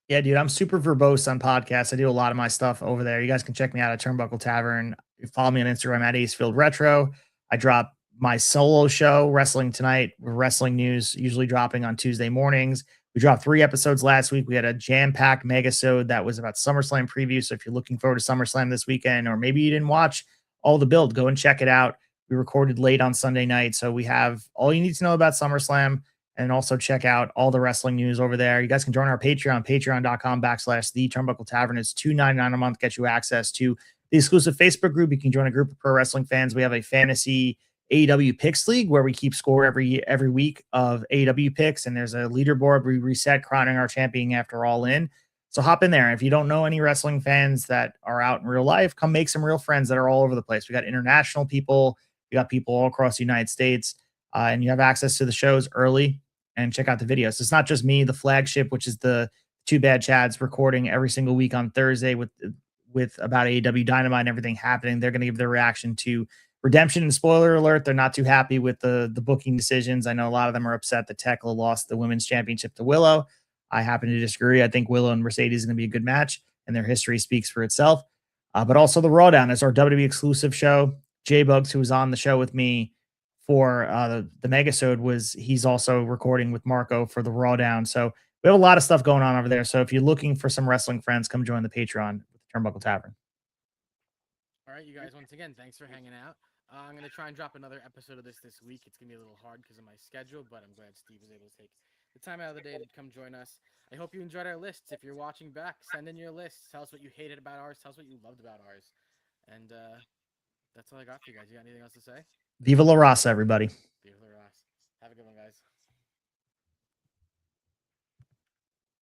Yeah, dude, I'm super verbose on podcasts. I do a lot of my stuff over there. You guys can check me out at Turnbuckle Tavern. You follow me on Instagram at Acefield Retro. I drop my solo show, Wrestling Tonight, Wrestling News, usually dropping on Tuesday mornings. We dropped 3 episodes last week. We had a jam-packed megasode that was about SummerSlam preview. So if you're looking forward to SummerSlam this weekend, or maybe you didn't watch all the build, go and check it out. We recorded late on Sunday night, so we have all you need to know about SummerSlam. And also check out all the wrestling news over there. You guys can join our Patreon, patreon.com/the Turnbuckle Tavern. It's $2.99 a month, get you access to the exclusive Facebook group. You can join a group of pro wrestling fans. We have a fantasy AEW picks league where we keep score every week of AEW picks. And there's a leaderboard we reset, crowning our champion after All In. So hop in there. If you don't know any wrestling fans that are out in real life, come make some real friends that are all over the place. We got international people. We got people all across the United States. And you have access to the shows early and check out the videos. It's not just me, the flagship, which is the Two Bad Chads, recording every single week on Thursday with about AEW Dynamite and everything happening. They're going to give their reaction to Redemption, and spoiler alert, they're not too happy with the booking decisions. I know a lot of them are upset that Tekla lost the women's championship to Willow. I happen to disagree. I think Willow and Mercedes is going to be a good match, and their history speaks for itself. But also the Raw Down is our WWE exclusive show. Jay Bugs, who was on the show with me for the megasode, he's also recording with Marco for the Raw Down. So we have a lot of stuff going on over there. So if you're looking for some wrestling friends, come join the Patreon with the Turnbuckle Tavern. All right, you guys, once again, thanks for hanging out. I'm going to try and drop another episode of this week. It's going to be a little hard because of my schedule, but I'm glad Steve was able to take the time out of the day to come join us. I hope you enjoyed our lists. If you're watching back, send in your lists. Tell us what you hated about ours. Tell us what you loved about ours. And that's all I got for you guys. You got anything else to say? Viva La Raza, everybody. Viva La Raza. Have a good one, guys.